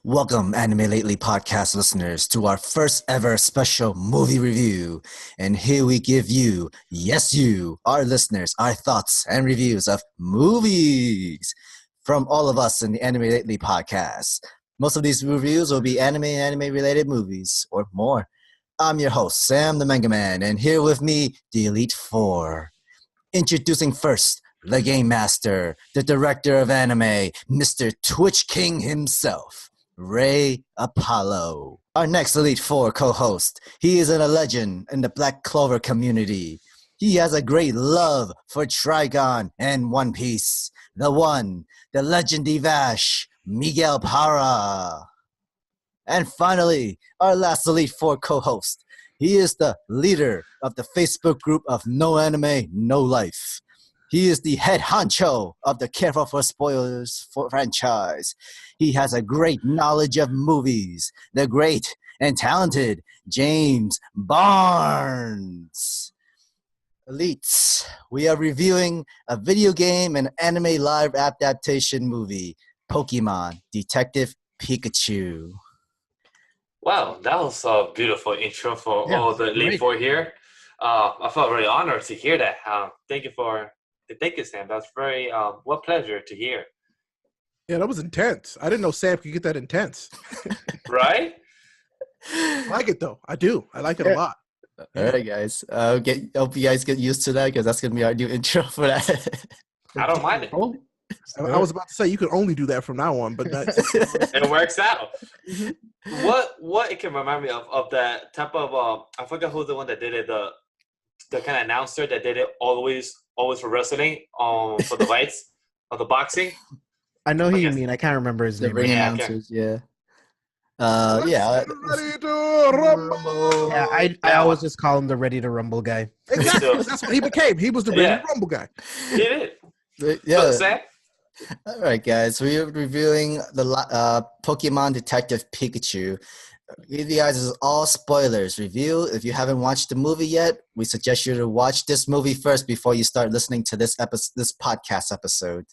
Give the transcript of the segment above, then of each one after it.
Welcome, Anime Lately podcast listeners, to our first ever special movie review. And here we give you, yes, you, our listeners, our thoughts and reviews of movies from all of us in the Anime Lately podcast. Most of these reviews will be anime and anime related movies or more. I'm your host, Sam the Manga Man, and here with me, the Elite Four. Introducing first, the Game Master, the Director of Anime, Mr. Twitch King himself. Ray Apollo. Our next Elite Four co-host. He is a legend in the Black Clover community. He has a great love for Trigon and One Piece. The one, the legend Vash, Miguel Parra. And finally, our last Elite Four co-host. He is the leader of the Facebook group of No Anime, No Life. He is the head honcho of the Careful for Spoilers franchise. He has a great knowledge of movies. The great and talented James Barnes. Elites, we are reviewing a video game and anime live adaptation movie, Pokémon Detective Pikachu. Wow, that was a beautiful intro for all the Elite Four here. I felt very honored to hear that. Thank you, Sam. That's very what pleasure to hear. Yeah, that was intense. I didn't know Sam could get that intense. Right? I like it though. I do. I like it a lot. All right, guys. Hope you guys get used to that because that's gonna be our new intro for that. I don't mind it. I was about to say you can only do that from now on, but it works out. What it can remind me of that type of I forgot who's the one that did it, the kind of announcer that did it always for wrestling for the fights of the boxing. I know who you mean. I can't remember his name. The ring announcers, yeah. Yeah. Ready to rumble. Yeah, I always just call him the Ready to Rumble guy. Exactly. That's what he became. He was the Ready to Rumble guy. He did. Yeah. So, Sam? All right, guys. We are reviewing the Pokemon Detective Pikachu. Give you guys all spoilers review. If you haven't watched the movie yet, we suggest you to watch this movie first before you start listening to this podcast episode.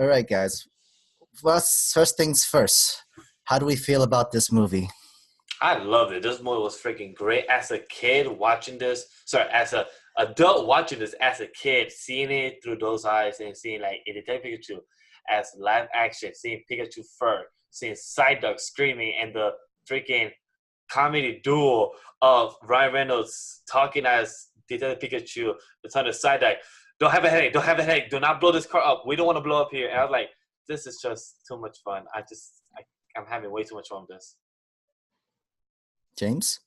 All right, guys. First things first. How do we feel about this movie? I loved it. This movie was freaking great. As a kid watching this, as an adult watching this, as a kid seeing it through those eyes and seeing like a Detective Pikachu as live action, seeing Pikachu fur, seeing Psyduck screaming, and the freaking comedy duo of Ryan Reynolds talking as Detective Pikachu, the ton of Psyduck. Don't have a headache. Do not blow this car up. We don't want to blow up here. And I was like, this is just too much fun. I'm having way too much fun with this. James?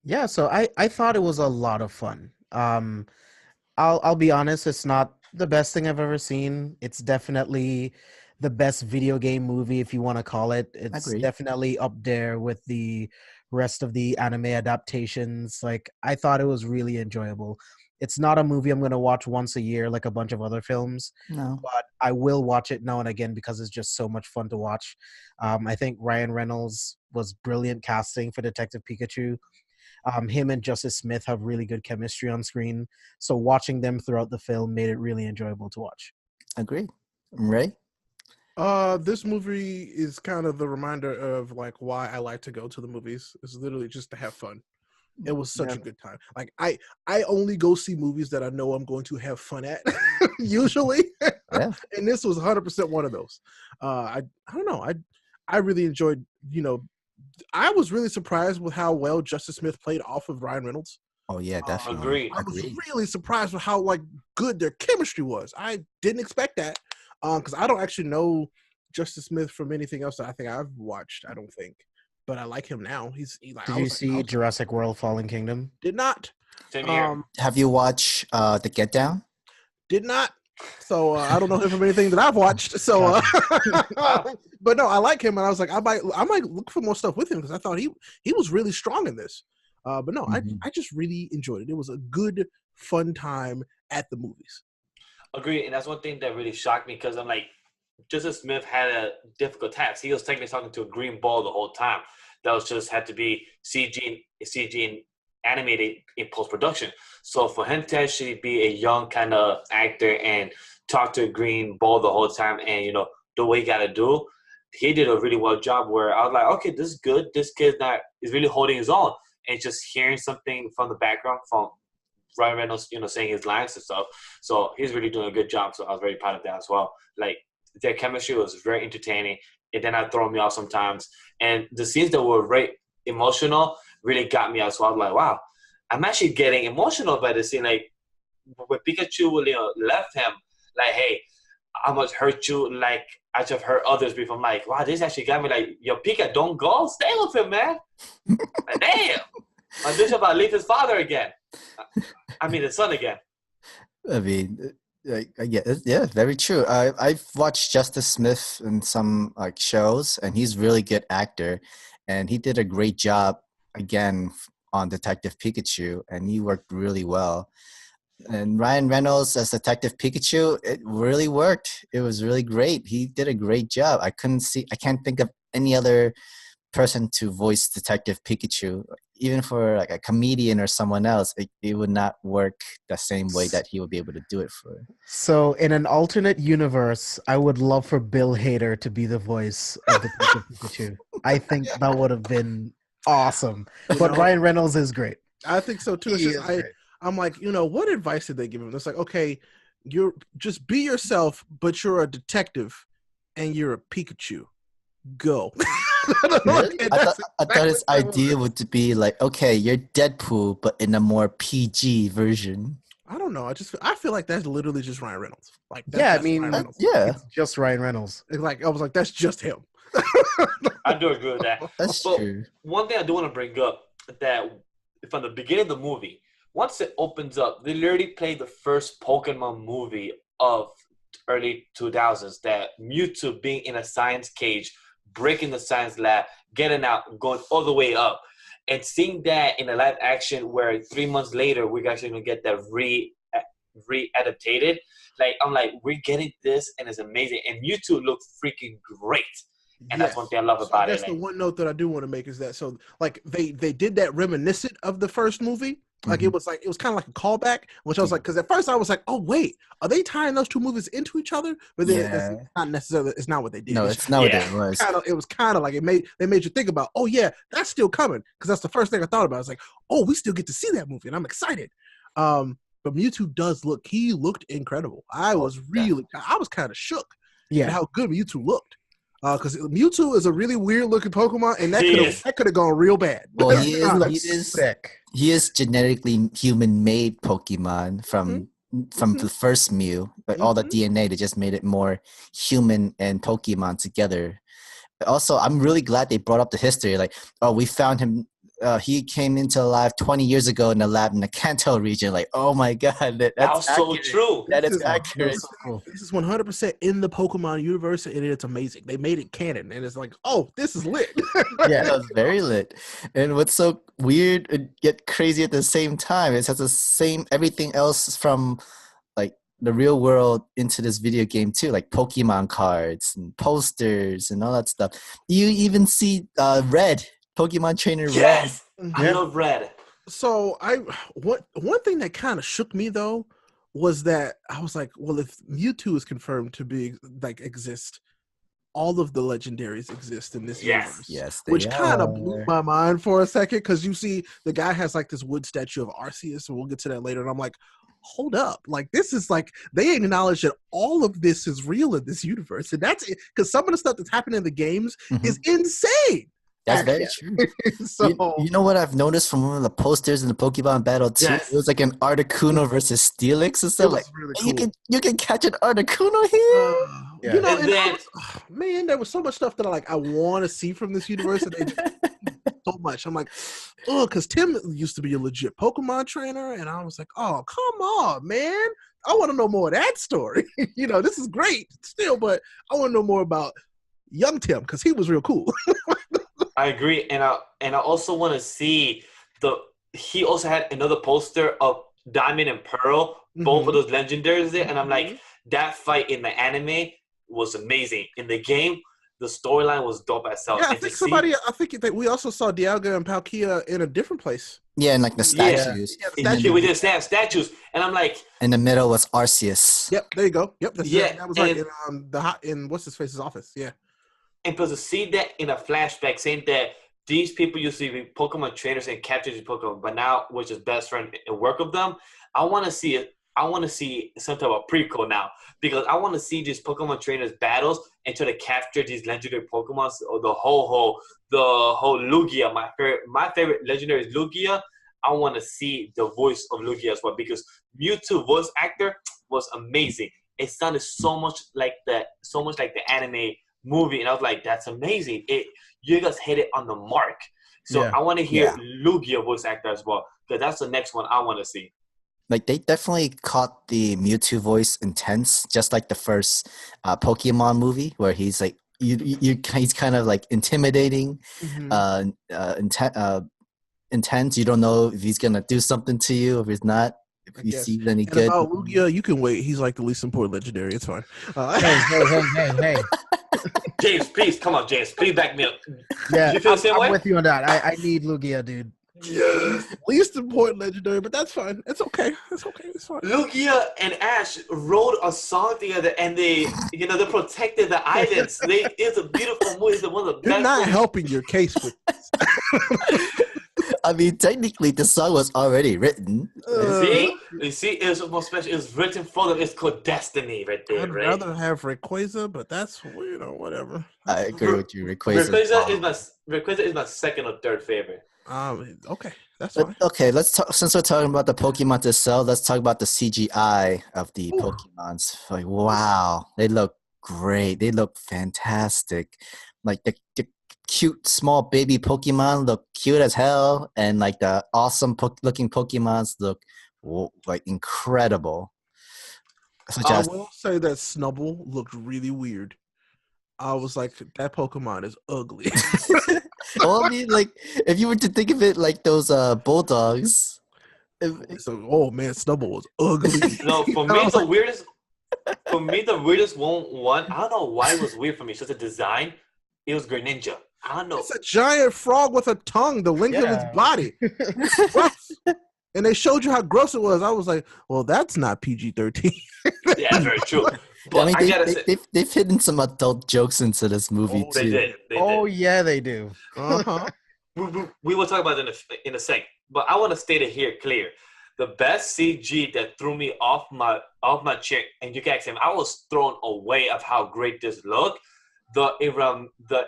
Yeah, so I thought it was a lot of fun. I'll be honest, it's not the best thing I've ever seen. It's definitely the best video game movie, if you want to call it. It's definitely up there with the rest of the anime adaptations. Like, I thought it was really enjoyable. It's not a movie I'm going to watch once a year like a bunch of other films. No. But I will watch it now and again because it's just so much fun to watch. I think Ryan Reynolds was brilliant casting for Detective Pikachu. Him and Justice Smith have really good chemistry on screen. So watching them throughout the film made it really enjoyable to watch. Agreed. Ray? This movie is kind of the reminder of like why I like to go to the movies. It's literally just to have fun. It was such a good time. Like I only go see movies that I know I'm going to have fun at usually. Yeah. And this was 100% one of those. I don't know. I really enjoyed, I was really surprised with how well Justice Smith played off of Ryan Reynolds. Oh yeah, definitely. Agreed. I was really surprised with how like good their chemistry was. I didn't expect that. Because I don't actually know Justice Smith from anything else that I think I've watched, I don't think. But I like him now. Did you see Jurassic World Fallen Kingdom? Did not. Same here. Have you watched The Get Down? Did not. So I don't know him from anything that I've watched. So, but no, I like him, and I was like, I might look for more stuff with him because I thought he was really strong in this. But no, I just really enjoyed it. It was a good, fun time at the movies. Agreed, and that's one thing that really shocked me because I'm like, Justice Smith had a difficult task. He was technically talking to a green ball the whole time. That was just had to be CG and animated in post-production. So for him to actually be a young kind of actor and talk to a green ball the whole time and, do what he got to do, he did a really well job where I was like, okay, this is good. This kid is really holding his own, and just hearing something from the background from Ryan Reynolds, saying his lines and stuff. So he's really doing a good job. So I was very proud of that as well. Like their chemistry was very entertaining. It did not throw me off sometimes, and the scenes that were very emotional really got me as well. I was like, wow, I'm actually getting emotional by this scene. Like when Pikachu left him, like, hey, I must hurt you like I have hurt others before. I'm like, wow, this actually got me like, yo, Pika, don't go. Stay with him, man. Like, damn. My bishop about to leave his father again. I mean, his son again. I mean, I get it. Yeah, very true. I've watched Justice Smith in some like shows, and he's a really good actor, and he did a great job again on Detective Pikachu, and he worked really well. And Ryan Reynolds as Detective Pikachu, it really worked. It was really great. He did a great job. I can't think of any other person to voice Detective Pikachu. Even for like a comedian or someone else, it would not work the same way that he would be able to do it for. So, in an alternate universe, I would love for Bill Hader to be the voice of Detective Pikachu. I think that would have been awesome. But Ryan Reynolds is great. I think so too. It's just, I'm like, what advice did they give him? It's like, okay, you're just be yourself, but you're a detective and you're a Pikachu. Go. Really? I thought his idea would be like, okay, you're Deadpool, but in a more PG version. I don't know. I feel like that's literally just Ryan Reynolds. Like, I mean, it's just Ryan Reynolds. It's like I was like, that's just him. I do agree with that. That's but true. One thing I do want to bring up that from the beginning of the movie, once it opens up, they literally played the first Pokemon movie of early 2000s. That Mewtwo being in a science cage, breaking the science lab, getting out, going all the way up. And seeing that in a live action where 3 months later, we're actually going to get that re-adapted. Like, I'm like, we're getting this, and it's amazing. And Mewtwo looked freaking great. And that's one thing I love about it. That's the one note that I do want to make is that, so, like, they did that reminiscent of the first movie. Like, it was kind of like a callback, which I was like, because at first I was like, oh, wait, are they tying those two movies into each other? But then it's not necessarily, it's not what they did. No, it's not what it was. It was kind of like they made you think about, oh, yeah, that's still coming. Because that's the first thing I thought about. I was like, oh, we still get to see that movie, and I'm excited. But Mewtwo he looked incredible. I was kind of shook at how good Mewtwo looked. Because Mewtwo is a really weird looking Pokemon, and that could have gone real bad. Well, he is genetically human made Pokemon from the first Mew. But all the DNA, they just made it more human and Pokemon together. But also, I'm really glad they brought up the history. Like, oh, we found him. He came into life 20 years ago in the lab in the Kanto region. Like, oh my god, that's so true. That is accurate. This is 100% in the Pokemon universe, and it's amazing. They made it canon, and it's like, oh, this is lit. Yeah, that was very lit. And what's so weird and yet crazy at the same time, it has the same everything else from like the real world into this video game too, like Pokemon cards and posters and all that stuff. You even see Red. Pokemon Trainer Yes, Red. I love Red. So one thing that kind of shook me though was that I was like, well, if Mewtwo is confirmed to be exist, all of the legendaries exist in this universe. Yes, which kind of blew my mind for a second because you see the guy has like this wood statue of Arceus, and we'll get to that later. And I'm like, hold up, like this is like they acknowledge that all of this is real in this universe, and that's it. Because some of the stuff that's happening in the games is insane. That's very true. So you know what I've noticed from one of the posters in the Pokemon battle too? Yes. It was like an Articuno versus Steelix and stuff. Like really cool. cool. you can catch an Articuno here. Man, there was so much stuff that I want to see from this universe, and they just so much. I'm like, oh, because Tim used to be a legit Pokemon trainer, and I was like, oh, come on, man. I want to know more of that story. This is great still, but I want to know more about young Tim because he was real cool. I agree, and I also want to see he also had another poster of Diamond and Pearl, both of those legendaries there, and I'm like, that fight in the anime was amazing. In the game, the storyline was dope as hell. Yeah, I think that we also saw Dialga and Palkia in a different place. Yeah, and like the statues. Yeah, we did statues, and I'm like, in the middle was Arceus. Yep, there you go. Yep, that was right in what's his face's office. Yeah. And plus to see that in a flashback, saying that these people used to be Pokemon trainers and capture these Pokemon, but now we're just best friends and work with them. I want to see it. I want to see some type of prequel now because I want to see these Pokemon trainers battles and try to capture these legendary Pokemon. Or the whole Lugia. My favorite legendary is Lugia. I want to see the voice of Lugia as well because Mewtwo voice actor was amazing. It sounded so much like the anime movie, and I was like, "That's amazing! You guys hit it on the mark." So Yeah. I want to hear Lugia voice actor as well because that's the next one I want to see. Like they definitely caught the Mewtwo voice intense, just like the first Pokemon movie, where he's like he's kind of like intimidating, intense. You don't know if he's gonna do something to you, if he's not. If you see any and good. about Lugia, you can wait. He's like the least important legendary. It's fine. Hey. James, please come on, James, please back me up. Yeah, you feel the same way? I'm with you on that. I need Lugia, dude. Yes. Least important legendary, but that's fine. It's okay. It's okay. It's fine. Lugia and Ash wrote a song together, and they protected the islands. It's a beautiful movie. It's one of the You're best. not movies. helping your case with this. I mean, technically, the song was already written. You see, it's more special. It's written for them. It's called Destiny, right there. I'd right? rather have Rayquaza, but that's whatever. I agree with you. Rayquaza is my second or third favorite. Okay, that's fine. Okay, let's talk. Since we're talking about the Pokemon itself, let's talk about the CGI of the Pokemons. Like, wow, they look great. They look fantastic. Like the cute small baby Pokemon look cute as hell, and like the awesome looking Pokemons look like incredible. I will say that Snubbull looked really weird. I was like, that Pokemon is ugly. Well, I mean, like, if you were to think of it like those bulldogs. So, oh man, Snubbull was ugly. No, for me the weirdest one. I don't know why it was weird for me. It's just a design. It was Greninja. I don't know. It's a giant frog with a tongue, the length of its body. And they showed you how gross it was. I was like, well, that's not PG-13. Yeah, that's very true. But I mean, they've hidden some adult jokes into this movie too. They did. Yeah, they do. Uh-huh. We will talk about it in a second. But I want to state it here clear. The best CG that threw me off my chair, and you can ask him, I was thrown away of how great this looked. The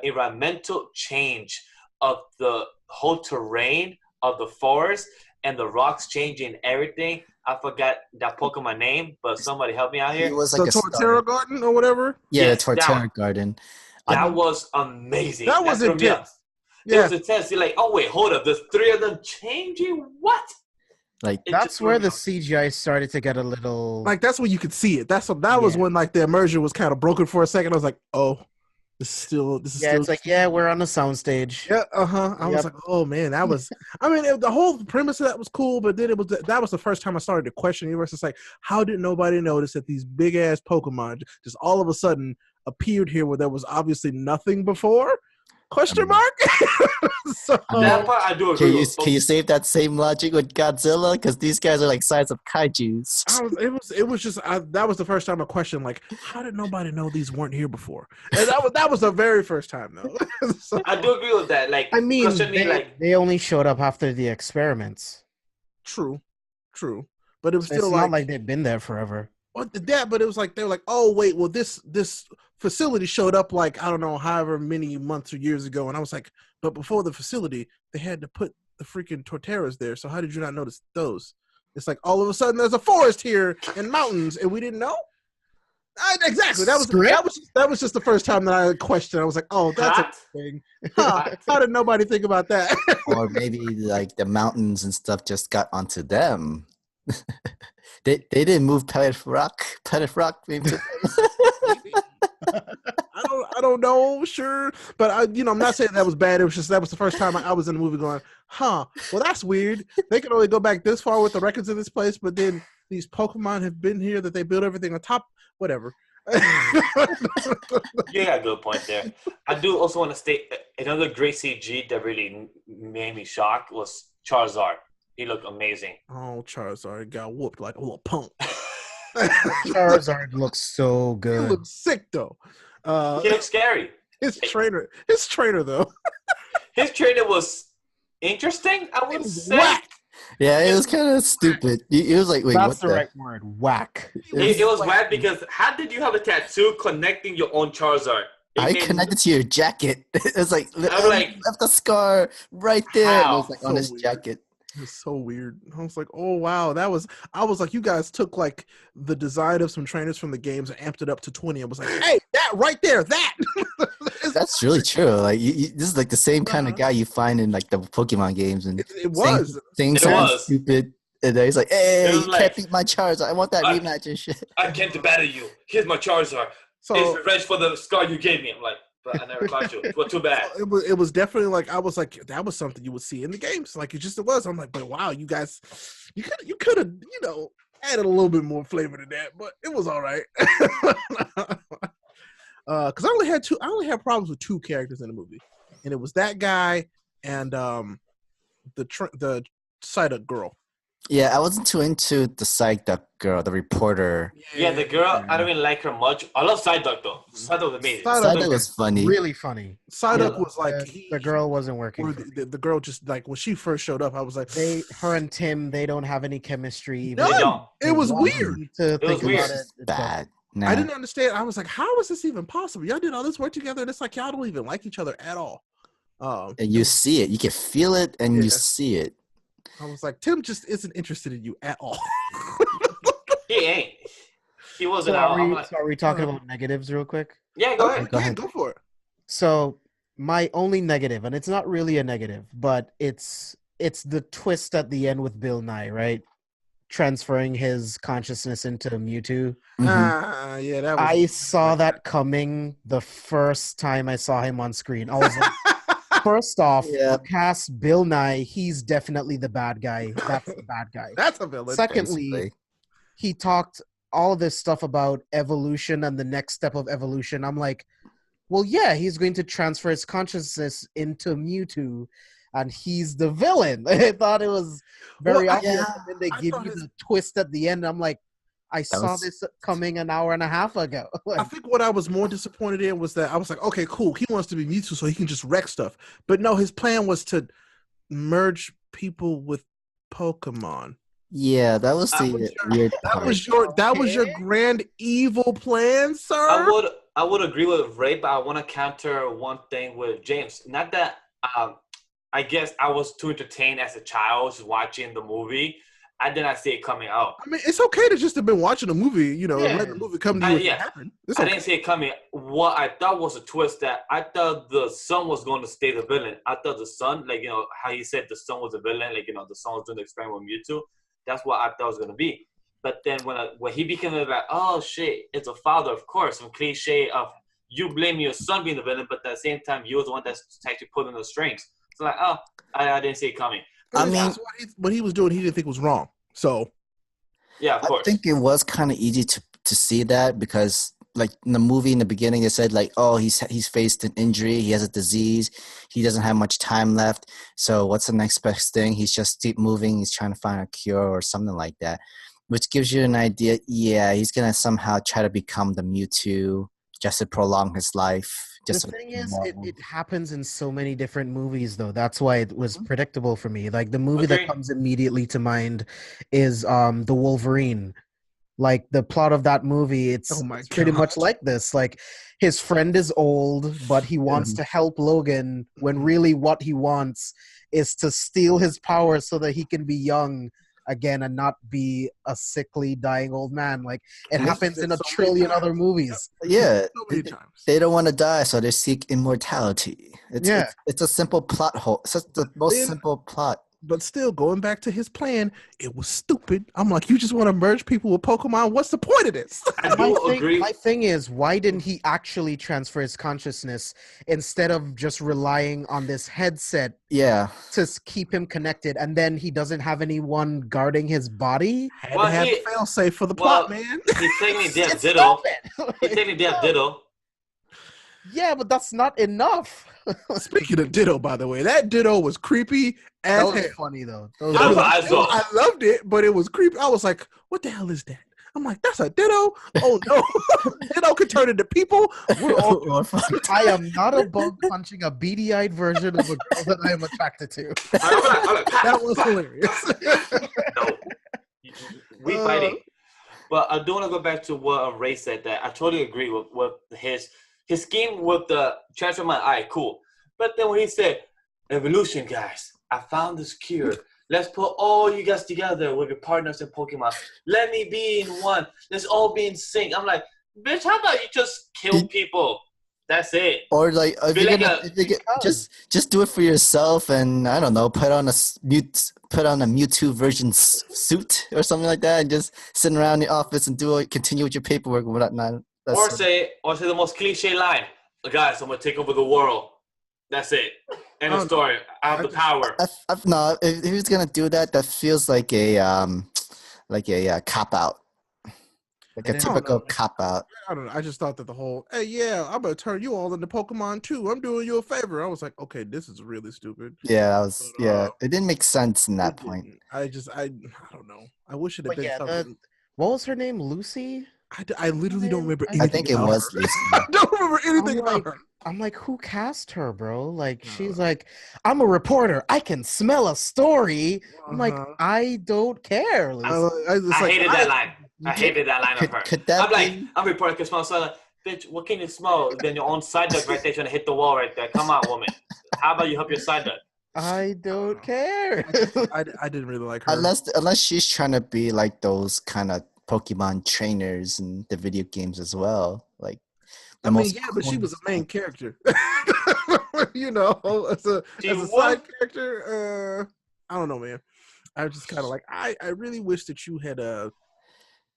environmental change of the whole terrain of the forest and the rocks changing everything. I forgot that Pokemon name, but somebody help me out here. It was like the Torterra Garden or whatever? Yeah, the Torterra Garden. That was amazing. That was intense. Yeah. It was intense. You're like, oh wait, hold up. There's three of them changing? What? Like that's where the CGI started to get a little like that's when you could see it. That was when like the immersion was kind of broken for a second. I was like, oh, this is still it's like, we're on the soundstage. Yeah, I was like, oh man, that was I mean the whole premise of that was cool, but then that was the first time I started to question the universe. It's like, how did nobody notice that these big ass Pokemon just all of a sudden appeared here where there was obviously nothing before? Question mark? So, that part I do agree with. Can you save that same logic with Godzilla? Because these guys are like size of kaijus. It was just that was the first time I questioned, like, how did nobody know these weren't here before? And that was the very first time though. So, I do agree with that. Like, I mean, they only showed up after the experiments. True, but it was still not like they've been there forever. But it was like they were like, oh wait, well this facility showed up like I don't know however many months or years ago, and I was like, but before the facility they had to put the freaking Torterras there, so how did you not notice those? It's like all of a sudden there's a forest here and mountains and we didn't know. Exactly, that was just the first time that I questioned. I was like, oh, that's a thing. How did nobody think about that? Or maybe like the mountains and stuff just got onto them. They didn't move Pellet Rock maybe. I don't know, sure, but I'm not saying that was bad. It was just that was the first time I was in the movie going, well, that's weird. They can only go back this far with the records of this place, but then these Pokemon have been here that they built everything on top. Whatever. You got a good point there. I do also want to state another great CG that really made me shocked was Charizard. He looked amazing. Oh, Charizard got whooped like a little punk. Charizard looks so good. He looks sick though. He looks scary. His trainer though. His trainer was interesting, I would say. Whack. Yeah, it was kind of stupid. It was like, wait, That's what the right word. Whack. It was whack because how did you have a tattoo connecting your own Charizard? I connected to your jacket. It's like, I'm like, left the scar right there. And it how? was like on his weird. jacket. It was so weird. I was like, oh wow, I was like, you guys took like the design of some trainers from the games and amped it up to 20 and was like, hey, that right there, that. That's really true. Like this is like the same kind of guy you find in like the Pokemon games, and It was. things It sound was. stupid. And then he's like, "Hey, It was you like, can't beat my Charizard. I want that I- rematch and shit." I came to battle you. Here's my Charizard. So It's revenge for the scar you gave me. I'm like, but I never caught you. Well, too bad. it was definitely like I was like that was something you would see in the games. Like it was. I'm like, but wow, you guys, you could have added a little bit more flavor to that, but it was all right. Because I only had problems with two characters in the movie, and it was that guy and the Psyduck girl. Yeah, I wasn't too into the Psyduck girl, the reporter. Yeah, the girl, I don't even like her much. I love Psyduck though. Psyduck was amazing. Psyduck was funny. Really funny. Psyduck was like The girl wasn't working. or for me. the girl just like when she first showed up, I was like, Her and Tim, they don't have any chemistry. Even None. They don't. It was Wow. weird. To was think weird. about it, it's Bad. Nah. I didn't understand. I was like, how is this even possible? Y'all did all this work together, and it's like y'all don't even like each other at all. And you see it. You can feel it, and Yeah. you see it. I was like, Tim just isn't interested in you at all. He ain't. He wasn't So out. I'm are like, we talking about negatives real quick? yeah, go ahead. Go ahead. Go for it. So my only negative, and it's not really a negative, but it's the twist at the end with Bill Nye, right? Transferring his consciousness into Mewtwo. Mhm. Yeah, that was. I saw that coming the first time I saw him on screen. I was like, first off, Yeah. cast Bill Nye, he's definitely the bad guy. That's the bad guy. That's a villain. Secondly, Basically. he talked all this stuff about evolution and the next step of evolution. I'm like, well, yeah, he's going to transfer his consciousness into Mewtwo, and he's the villain. I thought it was very Well, obvious, yeah. and then they I give thought you his- the twist at the end. I'm like, I saw was- this coming an hour and a half ago. I think what I was more disappointed in was that I was like, okay, cool. He wants to be Mewtwo so he can just wreck stuff. But no, his plan was to merge people with Pokemon. Yeah, that was That the was your- weird That part. was your grand evil plan, sir. I would agree with Ray, but I want to counter one thing with James. Not that I guess I was too entertained as a child just watching the movie. I did not see it coming out. I mean, it's okay to just have been watching a movie, and Yeah. let the movie come to you. Yeah. It happen. It's I okay. didn't see it coming. What I thought was a twist that I thought the son was going to stay the villain. I thought the son, like, how he said the son was a villain, like, the son was doing the experiment with Mewtwo. That's what I thought it was going to be. But then when he became like, oh, shit, it's a father, of course. Some cliche of you blame your son being the villain, but at the same time, you was the one that's actually pulling the strings. So like, oh, I didn't see it coming. I mean- That's what he was doing, he didn't think was wrong. So Yeah, of I course. think it was kind of easy to see that because, like, in the movie in the beginning, they said like, "Oh, he's faced an injury. He has a disease. He doesn't have much time left. So what's the next best thing? He's just keep moving. He's trying to find a cure or something like that." Which gives you an idea. Yeah, he's gonna somehow try to become the Mewtwo just to prolong his life. Just The so thing he can is, evolve. it happens in so many different movies, though. That's why it was predictable for me. Like the movie that Agreed. comes immediately to mind is the Wolverine. Like the plot of that movie, it's, Oh my it's pretty much God. like this. Like his friend is old, but he wants to help Logan when really what he wants is to steal his power so that he can be young again and not be a sickly dying old man. Like it Yes, happens in a so many trillion times. other movies. Yeah, so many times. they don't want to die, so they seek immortality. Yeah. It's a simple plot hole. It's just the most then- simple plot. But still, going back to his plan, it was stupid. I'm like, you just want to merge people with Pokemon? What's the point of this? I do agree. My thing is, why didn't he actually transfer his consciousness instead of just relying on this headset Yeah, to keep him connected, and then he doesn't have anyone guarding his body? Had Well, to have he- a fail-safe for the well, plot, man. He technically did have It's Ditto. stupid. He technically did have Ditto. Yeah, but that's not enough. Speaking of Ditto, by the way, that Ditto was creepy That as was hell. funny though. I loved it. I loved it, but it was creepy. I was like, what the hell is that? I'm like, that's a Ditto. Oh no, Ditto could turn into people. We're all Or fucked. I am not a bug punching a beady-eyed version of a girl that I am attracted to. that was hilarious. No, we fighting. But I do want to go back to what Ray said. That I totally agree with his scheme with the transform my eye. Cool. But then when he said, "Evolution, guys, I found this cure. Let's put all you guys together with your partners in Pokemon. Let me be in one. Let's all be in sync." I'm like, bitch, how about you just kill people? That's it. Or like if Be you're like gonna, if you get, just do it for yourself, and I don't know, put on a Mewtwo version suit or something like that, and just sit around the office and continue with your paperwork and whatnot. Or say the most cliche line, "Guys, I'm gonna take over the world." That's it. End of story. I have the power. No, if he was gonna do that, that feels like a cop out, like a typical cop out. I don't know. I just thought that the whole, hey, yeah, I'm gonna turn you all into Pokemon too. I'm doing you a favor. I was like, okay, this is really stupid. Yeah, it didn't make sense in that point. I don't know. I wish it had been something. What was her name? Lucy? I literally don't remember anything. I think it was Lucy. I don't remember anything about her. I'm like, who cast her, bro? Like, she's like, I'm a reporter. I can smell a story. I'm like, I don't care. I hated that line. I hated that line of her. I'm a reporter. Can smell something. Bitch, what can you smell? Then your own side duck right there trying to hit the wall right there. Come on, woman. How about you help your side duck? I don't care. I didn't really like her. Unless she's trying to be like those kind of Pokemon trainers in the video games as well. Like, but she was a main character. You know, as a side character. I don't know, man. I was just kind of like, I really wish that you had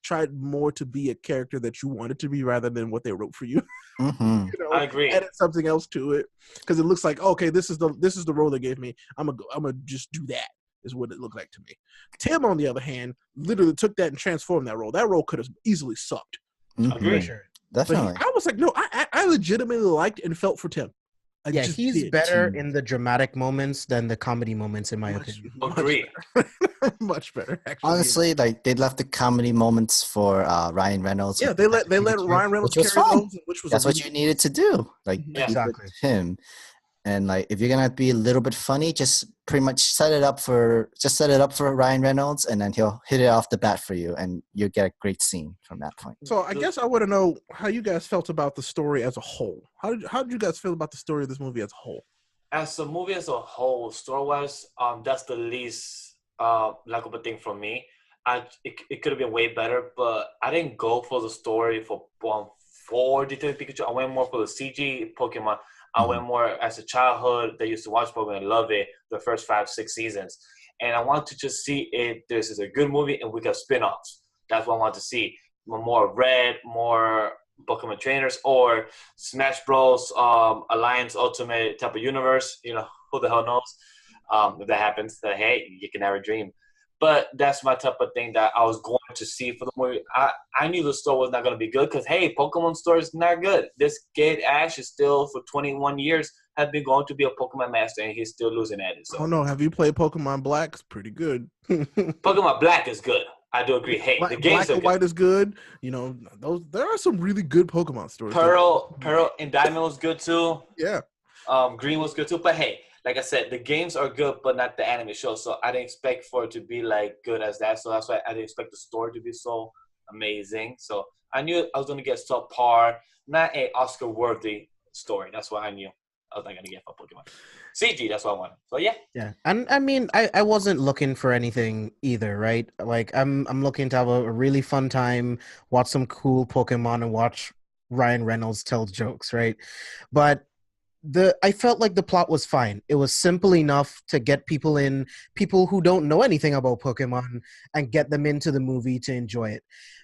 tried more to be a character that you wanted to be rather than what they wrote for you. Mm-hmm. You know, I agree. Added something else to it because it looks like, okay, this is the role they gave me. I'm gonna just do that. Is what it looked like to me. Tim, on the other hand, literally took that and transformed that role. That role could have easily sucked. Mm-hmm. Agree. Sure. Definitely. But I was like, no, I legitimately liked and felt for Tim. He's better in the dramatic moments than the comedy moments, in my opinion. Agree. Much better, actually. Honestly, like they left the comedy moments for Ryan Reynolds. Yeah, they let Ryan Reynolds carry those, which was that's what you needed to do. Like exactly him. And like, if you're gonna be a little bit funny, just pretty much set it up for Ryan Reynolds, and then he'll hit it off the bat for you, and you'll get a great scene from that point. So I guess I want to know how you guys felt about the story as a whole. How did you guys feel about the story of this movie as a whole? As a movie as a whole, story-wise, that's the least likable thing for me. It could have been way better, but I didn't go for the story for Detective Pikachu. I went more for the CG Pokemon. I went more as a childhood that used to watch Pokemon and love it the first 5-6 seasons. And I want to just see if this is a good movie and we got spin-offs. That's what I want to see. More Red, more Pokemon trainers, or Smash Bros. Alliance Ultimate type of universe. You know, who the hell knows? If that happens, then hey, you can never dream. But that's my type of thing that I was going to see for the movie. I knew the story was not going to be good because, hey, Pokemon story is not good. This kid, Ash, is still, for 21 years, has been going to be a Pokemon master, and he's still losing at it. So. Oh, no. Have you played Pokemon Black? It's pretty good. Pokemon Black is good. I do agree. Hey, the games Black and White is good. You know, there are some really good Pokemon stories. Pearl and Diamond was good, too. Yeah. Green was good, too. But, hey. Like I said, the games are good, but not the anime show. So I didn't expect for it to be like good as that. So that's why I didn't expect the story to be so amazing. So I knew I was going to get subpar, not a Oscar-worthy story. That's what I knew I was not going to get for Pokemon. CG, that's what I wanted. So yeah. Yeah, and I mean, I wasn't looking for anything either, right? Like I'm looking to have a really fun time, watch some cool Pokemon, and watch Ryan Reynolds tell jokes, right? But I felt like the plot was fine. It was simple enough to get people who don't know anything about Pokemon, and get them into the movie to enjoy it.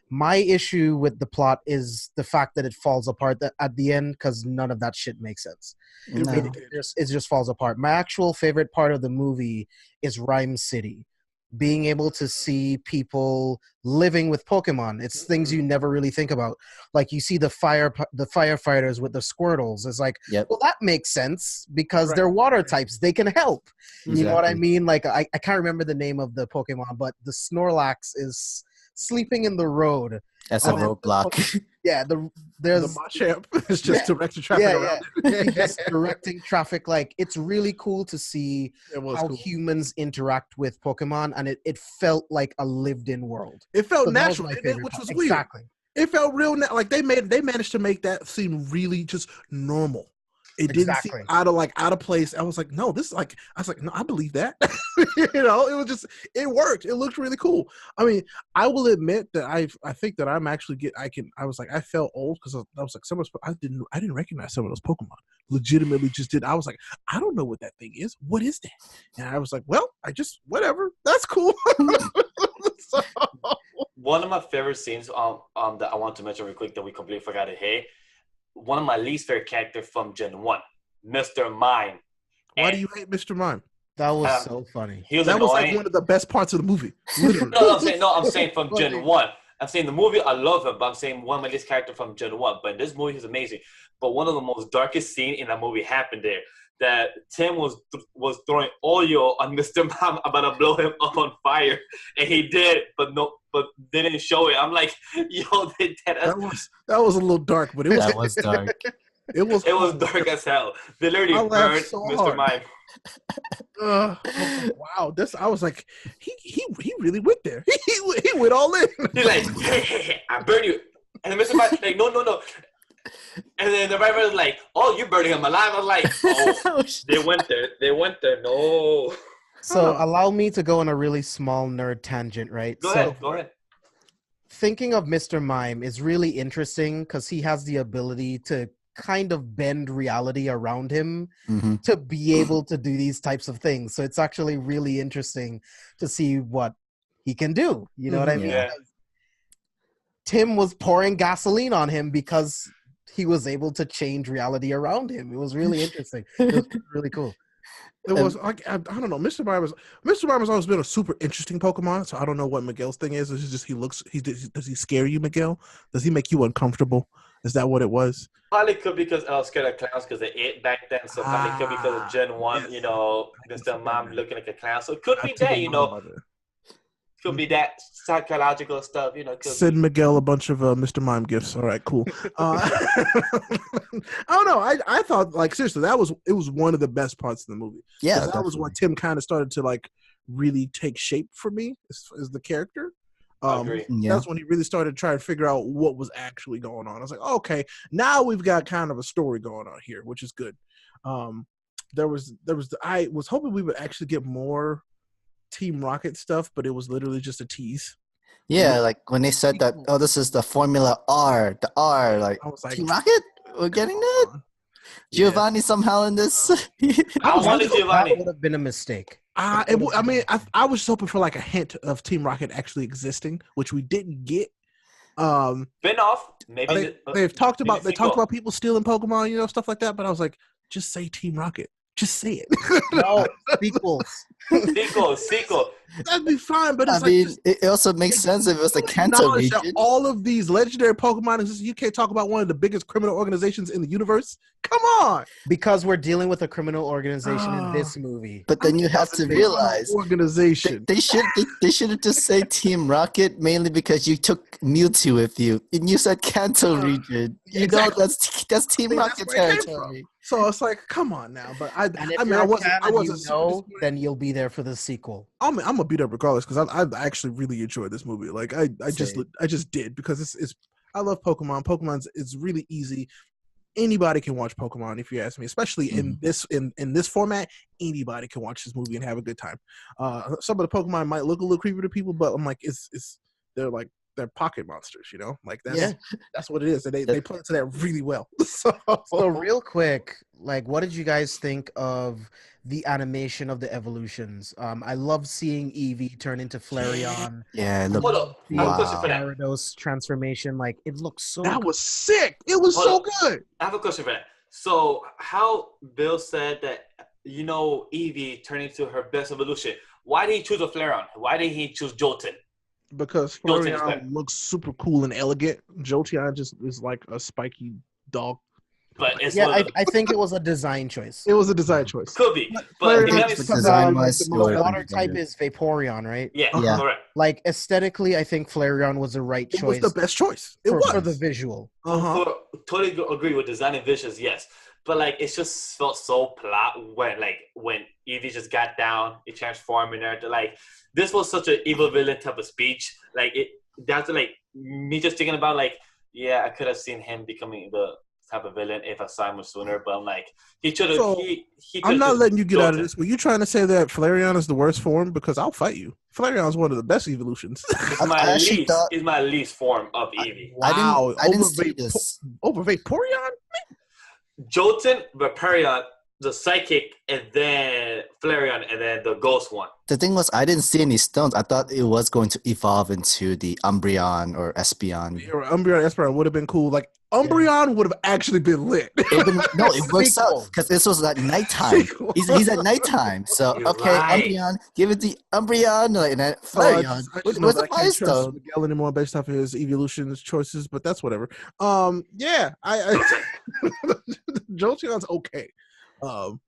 My issue with the plot is the fact that it falls apart at the end, because none of that shit makes sense. No. It just falls apart. My actual favorite part of the movie is Rhyme City. Being able to see people living with Pokemon. It's things you never really think about. Like you see the firefighters with the Squirtles. It's like, well, that makes sense because they're water types. They can help. Exactly. You know what I mean? Like I can't remember the name of the Pokemon, but the Snorlax is sleeping in the road. As a And then- roadblock. Yeah, The there's Machamp is just directing traffic around He's it. just directing traffic. Like, it's really cool to see It was how cool. humans interact with Pokemon, and it felt like a lived-in world. It felt So that was natural, my didn't it? favorite Which part. was weird. Exactly. It felt real. Like they managed to make that seem really just normal. It didn't seem Exactly. out of place. I was like, no, this is like. I was like, no, I believe that. It was just. It worked. It looked really cool. I mean, I will admit that I think that I'm actually I was like, I felt old because I was like, I didn't recognize some of those Pokemon. Legitimately, just did. I was like, I don't know what that thing is. What is that? And I was like, well, I just whatever. That's cool. So, One of my favorite scenes that I want to mention real quick that we completely forgot to hit. One of my least favorite characters from Gen 1, Mr. Mime. why do you hate Mr. Mime? That was Um, so funny. He was That was annoying. like one of the best parts of the movie. Literally. I'm saying from Gen 1. I'm saying the movie, I love him, but I'm saying one of my least character from Gen 1. But in this movie, he's amazing. But one of the most darkest scenes in that movie happened there. That Tim was throwing oil on Mr. Mime about to blow him up on fire. And he did, but didn't show it. I'm like, yo, that was a little dark, but it was That was dark. it was dark as hell. They I literally laughed burned so Mr. hard. Mime. I was like, wow, I was like, he really went there. He went all in. He's like, hey, I burned you. And Mr. Mime like, no. And then the driver was like, oh, you're burning him alive. I was like, oh, they went there. No. So allow me to go on a really small nerd tangent, right? Go So ahead. thinking of Mr. Mime is really interesting because he has the ability to kind of bend reality around him Mhm. to be able to do these types of things. So it's actually really interesting to see what he can do. You know what I mean? Yeah. Tim was pouring gasoline on him because he was able to change reality around him. It was really interesting. It was really cool. It was like I don't know. Mr. Mime has always been a super interesting Pokemon. So I don't know what Miguel's thing is. It's just does he scare you, Miguel? Does he make you uncomfortable? Is that what it was? Probably could because I was scared of clowns because they ate back then. So probably could because of Gen 1, yes. Mr. Mime looking like a clown. So it could be I that, totally forgot about it. could be that psychological stuff, could Send be. Miguel a bunch of Mr. Mime gifts. All right, cool. I don't know. I thought like seriously it was one of the best parts of the movie. Yeah, 'Cause that was when Tim kind of started to like really take shape for me as the character. I agree. Yeah. That's when he really started trying to figure out what was actually going on. I was like, okay, now we've got kind of a story going on here, which is good. I was hoping we would actually get more Team Rocket stuff, but it was literally just a tease. Yeah, like when they said that, oh, this is the Formula R, like, I was like, Team Rocket? We're getting that? Yeah. Giovanni somehow in this? I wanted That Giovanni. would have been a mistake. I was just hoping for like a hint of Team Rocket actually existing, which we didn't get. Spin-off. Maybe They've talked maybe about sequel. people stealing Pokemon, stuff like that. But I was like, just say Team Rocket. Just say it. No, sequels. Sequel. That'd be fine. But it's I mean, it also makes sense if it was the Kanto acknowledge that region. all of these legendary Pokemon exist. You can't talk about one of the biggest criminal organizations in the universe. Come on. Because we're dealing with a criminal organization in this movie. But then you have to realize organization. they should have just say Team Rocket mainly because you took Mewtwo with you and you said Kanto region. exactly. That's Team See, that's Rocket where it came territory. So it's like, come on now. But I And if mean, you're I a wasn't. fan I and wasn't. you know, then you'll be there for the sequel. I'm gonna beat up regardless because I actually really enjoyed this movie. Like I Same. just did because it's I love Pokemon. It's really easy. Anybody can watch Pokemon if you ask me, especially in this format. Anybody can watch this movie and have a good time. Some of the Pokemon might look a little creepy to people, but I'm like, they're pocket monsters, Like that's what it is. And they play into that really well. So real quick, like, what did you guys think of the animation of the evolutions? I love seeing Eevee turn into Flareon. Yeah, look. Hold up. I have a question for that. Gyarados transformation, like, it looks so that good. was sick. It was Hold so up. good. I have a question for that. So, how Bill said that, Eevee turned into her best evolution. Why did he choose a Flareon? Why did he choose Jolteon? Because Jolteon is Flareon better. looks super cool and elegant. Jolteon just is like a spiky dog. but it's Yeah, one of I think it was a design choice. It was a design choice. could be. But Flareon it got me is But the design-wise, the it most would The have water been type better. is Vaporeon, right? yeah, Yeah. correct. Like aesthetically, I think Flareon was the right It was choice the best choice. It for the was. visual. Totally agree with design and vicious, yes. But like it just felt so plot when Eevee just got down, it transformed in there. Like this was such an evil villain type of speech. Like that's like me just thinking about like yeah, I could have seen him becoming the type of villain if I saw him sooner. But I'm like he should have. So, He I'm could've not just letting you get out of jolted. this. Were you trying to say that Flareon is the worst form? Because I'll fight you. Flareon is one of the best evolutions. It's I actually thought it's my least form of Eevee. Wow. I didn't Over see Vape- this. Over Vaporeon? Jolton, Vaporeon, the Psychic, and then Flareon, and then the Ghost one. The thing was, I didn't see any stones. I thought it was going to evolve into the Umbreon or Espeon. Umbreon Esperon would have been cool. Like, Umbreon would have actually been lit. No, it works out Sequel. because this was at nighttime. Sequel. He's at nighttime. So, You're okay, right. Umbreon, give it the Umbreon. Like, and then I Flareon. just Where's know the that I can't trust Firestone? Miguel anymore based off of his evolutions choices, but that's whatever. Yeah, I Jolteon's okay.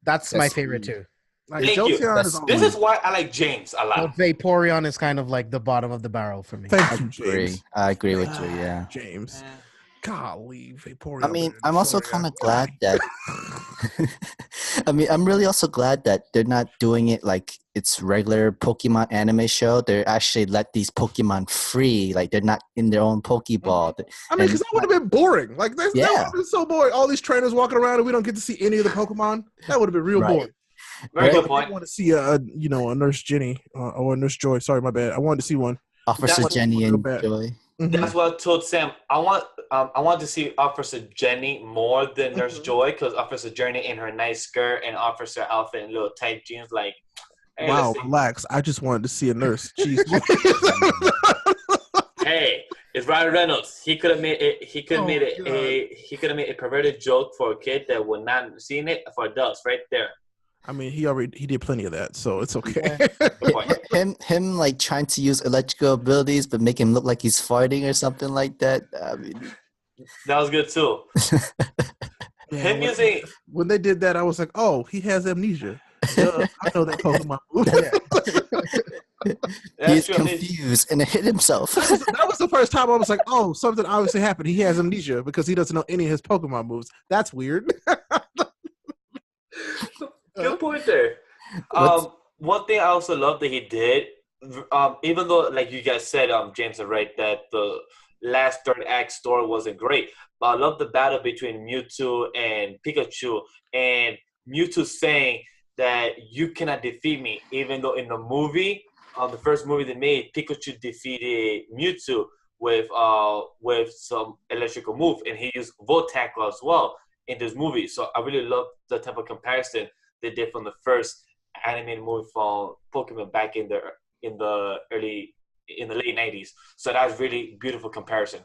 That's my That's favorite sweet. too. Like Thank you. Jolteon is That's- This alright. is why I like James a lot. But Vaporeon is kind of like the bottom of the barrel for me. Thank I you, agree. James. I agree with you. Yeah. James. Golly, Vaporeon. I mean, better than I'm also Flareon. kind of glad that. I mean, I'm really also glad that they're not doing it like it's regular Pokemon anime show. They're actually let these Pokemon free. Like they're not in their own Pokeball. I mean, because that would have been boring. Like that would Yeah. have been so boring. All these trainers walking around and we don't get to see any of the Pokemon. That would have been real Right. boring. Very Right. good I point. want to see a Nurse Jenny or a Nurse Joy. Sorry, my bad. I wanted to see one. Officer That- Jenny real and bad. Joy. Mhm. That's what I told Sam. I want to see Officer Jenny more than Nurse Mhm. Joy because Officer Jenny in her nice skirt and Officer outfit and little tight jeans. Like, hey, Wow, let's see. relax. I just wanted to see a nurse. Jeez. Hey, it's Ryan Reynolds. He could have made it. He could have Oh, made it God. He could have made a perverted joke for a kid that would not seen it for adults. Right there. I mean, he did plenty of that, so it's okay. Good point. Him like trying to use electrical abilities, but make him look like he's farting or something like that. I mean, That was good too. Man, Him using when they did that, I was like, oh, he has amnesia. Duh, I know that Pokemon move. he's that's true. confused and hit himself. That was the first time I was like, oh, something obviously happened. He has amnesia because he doesn't know any of his Pokemon moves. That's weird. Good point there. What's- One thing I also love that he did, even though like you guys said, James are right that the last third act story wasn't great. But I love the battle between Mewtwo and Pikachu, and Mewtwo saying that you cannot defeat me, even though in the movie, the first movie they made, Pikachu defeated Mewtwo with some electrical move, and he used Volt Tackle as well in this movie. So I really love the type of comparison they did from the first animated movie from Pokemon back in the late '90s. So that's really beautiful comparison.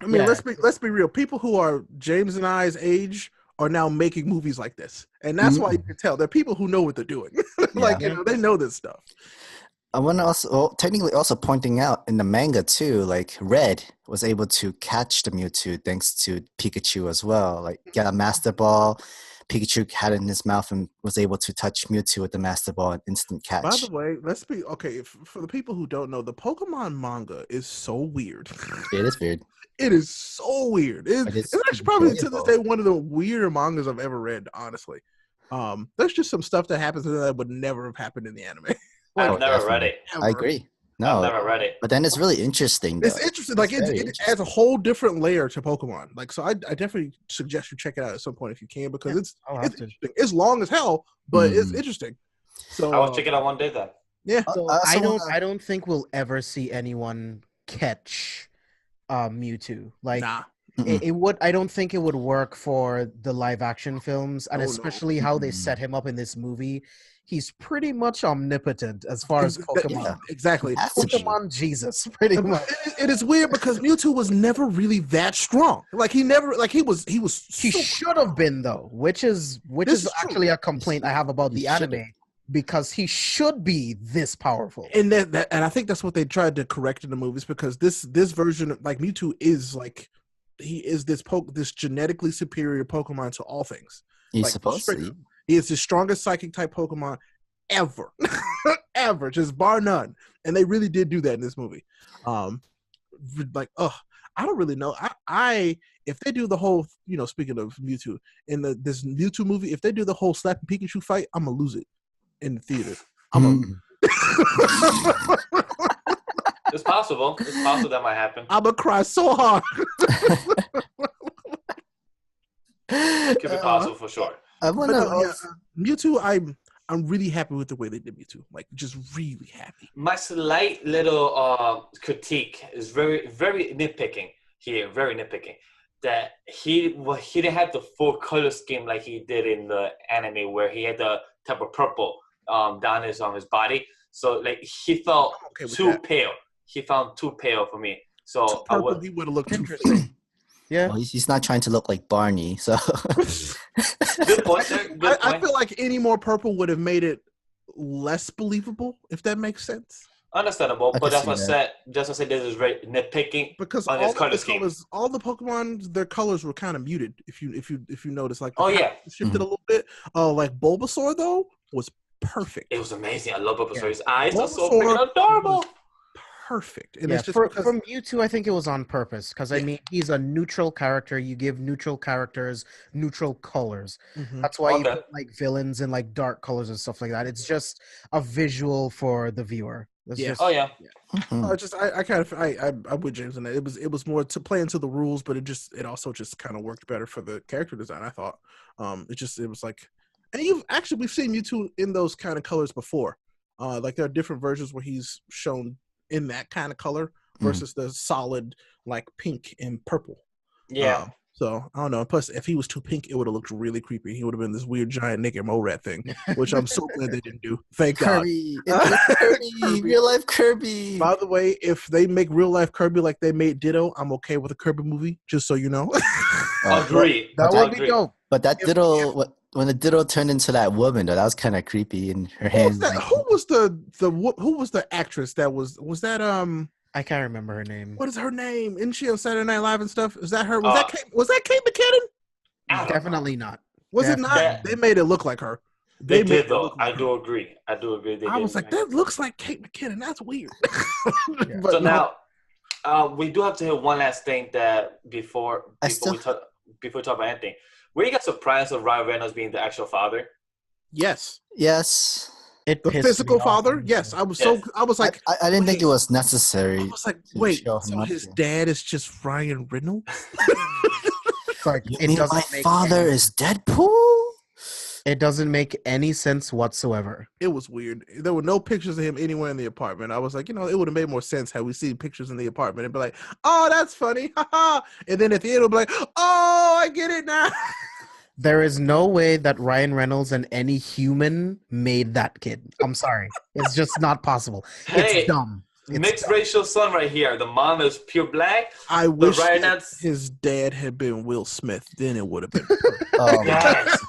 I mean, Yeah. let's be real. People who are James and I's age are now making movies like this, and that's why you can tell they're people who know what they're doing. Like Yeah. they know this stuff. I want to also technically also pointing out in the manga too, like Red was able to catch the Mewtwo thanks to Pikachu as well. Like got a Master Ball, Pikachu had it in his mouth and was able to touch Mewtwo with the Master Ball and instant catch. By the way, let's be okay. For the people who don't know, the Pokemon manga is so weird. It is weird. It is so weird. But It's it's actually probably to this enjoyable. day one of the weirder mangas I've ever read. Honestly, there's just some stuff that happens in there that would never have happened in the anime. I've Oh, never read definitely. it. I Ever. agree. I've No, never read it. but then it's really interesting. Though. It's interesting. Like It's very it adds a whole different layer to Pokemon. Like so, I definitely suggest you check it out at some point if you can because I'll it's have to. interesting. It's long as hell, but it's Mm. interesting. So I will check it out one day then. yeah, So I also wanna- I don't think we'll ever see anyone catch Mewtwo. Like nah. it would. I don't think it would work for the live action films, and Oh, no. especially how they Mm-mm. set him up in this movie. He's pretty much omnipotent as far as Pokemon. Yeah. Exactly. Has to be. Pokemon Jesus, pretty much. It is weird because Mewtwo was never really that strong. Like he never, like he was. He super- should have been though, which is This is true. actually a complaint I have about He the should've. anime because he should be this powerful. and and I think that's what they tried to correct in the movies because this version, like Mewtwo, is like he is this genetically superior Pokemon to all things. He's supposed to. He is the strongest psychic type Pokemon ever, ever, just bar none. And they really did do that in this movie. I don't really know. I if they do the whole, speaking of Mewtwo, in this Mewtwo movie, if they do the whole slap and Pikachu fight, I'm gonna lose it in the theater. It's possible. It's possible that might happen. I'm gonna cry so hard. Could be possible for sure. Mewtwo, I'm really happy with the way they did Mewtwo. Like, just really happy. My slight little critique is very, very nitpicking here. Very nitpicking. That he didn't have the full color scheme like he did in the anime, where he had the type of purple down his body. So like he felt too pale. He found too pale for me. So he would have looked interesting. Yeah, well, he's not trying to look like Barney, so. Good point. Good point. I feel like any more purple would have made it less believable, if that makes sense. Understandable, but that's what I said. Just to say, this is very nitpicking because on his color scheme. All the Pokemon, their colors were kind of muted. If you notice, like shifted a little bit. Like Bulbasaur though was perfect. It was amazing. I love Bulbasaur. His eyes are so freaking adorable. Perfect. And it's just from Mewtwo, I think it was on purpose because I mean he's a neutral character. You give neutral characters neutral colors. Mm-hmm. That's why you put like villains in like dark colors and stuff like that. It's just a visual for the viewer. I'm with James on that. It was more to play into the rules, but it also just kind of worked better for the character design. I thought. It was like, and we've seen Mewtwo in those kind of colors before. Like there are different versions where he's shown in that kind of color versus the solid like pink and purple. Yeah. So I don't know. Plus, if he was too pink, it would have looked really creepy. He would have been this weird giant naked mole rat thing, which I'm so glad they didn't do. Thank Kirby. God. Kirby, real life Kirby. By the way, if they make real life Kirby like they made Ditto, I'm okay with a Kirby movie. Just so you know. Agree. That would be dope. But that Ditto, when the Ditto turned into that woman, though, that was kind of creepy. In her hands. Who was the actress that was that I can't remember her name. What is her name? Isn't she on Saturday Night Live and stuff? Is that her? Was that Kate McKinnon? Definitely not. Was it not? They made it look like her. They did though. I do agree. I was like, that looks like Kate McKinnon. That's weird. So now, we do have to hit one last thing that before we talk about anything. Were you guys surprised of Ryan Reynolds being the actual father? Yes. The physical father? Yes. I was like, I didn't think it was necessary. I was like, wait, so his dad is just Ryan Reynolds? Like, my father is Deadpool? It doesn't make any sense whatsoever. It was weird. There were no pictures of him anywhere in the apartment. I was like, it would have made more sense had we seen pictures in the apartment and be like, oh, that's funny. And then at the end, it'll be like, oh, I get it now. There is no way that Ryan Reynolds and any human made that kid. I'm sorry. It's just not possible. It's dumb. Mixed racial son right here. The mom is pure black. I wish his dad had been Will Smith. Then it would have been. Yes.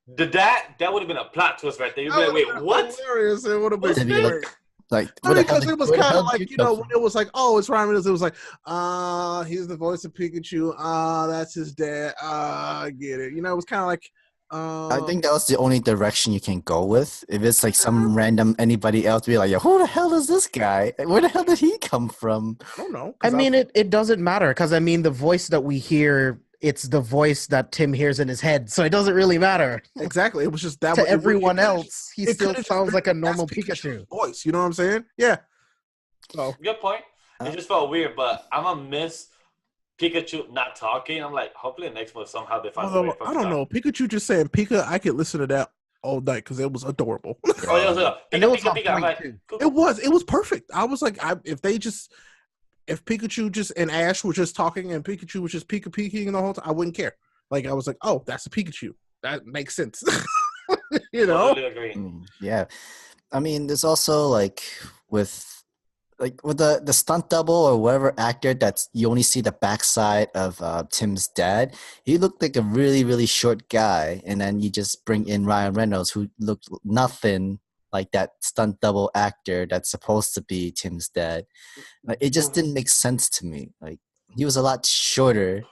That would have been a plot twist right there. You'd be like, wait, what? Hilarious. It would have been great. Because it was kind of like, when it was like, oh, it's Ryan Reynolds. It was like, he's the voice of Pikachu. That's his dad. I get it. It was kind of like. I think that was the only direction you can go with. If it's like some random anybody else, be like, who the hell is this guy? Where the hell did he come from? I don't know. I mean, it doesn't matter because the voice that we hear, it's the voice that Tim hears in his head, so it doesn't really matter. Exactly. It was just that to everyone else. He still sounds like a normal Pikachu voice. You know what I'm saying? Yeah. So good point. It just felt weird, but I'm gonna miss Pikachu not talking. I'm like, hopefully next month somehow they find a way. I don't know. Pikachu just saying Pika. I could listen to that all night because it was adorable. Pika. It was perfect. I was like, if Pikachu just and Ash were just talking and Pikachu was just peeking the whole time, I wouldn't care. Like I was like, oh, that's a Pikachu. That makes sense. Totally agree. Yeah. I mean, there's also with the stunt double or whatever actor that's you only see the backside of Tim's dad. He looked like a really, really short guy, and then you just bring in Ryan Reynolds, who looked nothing like that stunt double actor that's supposed to be Tim's dad. It just didn't make sense to me. he was a lot shorter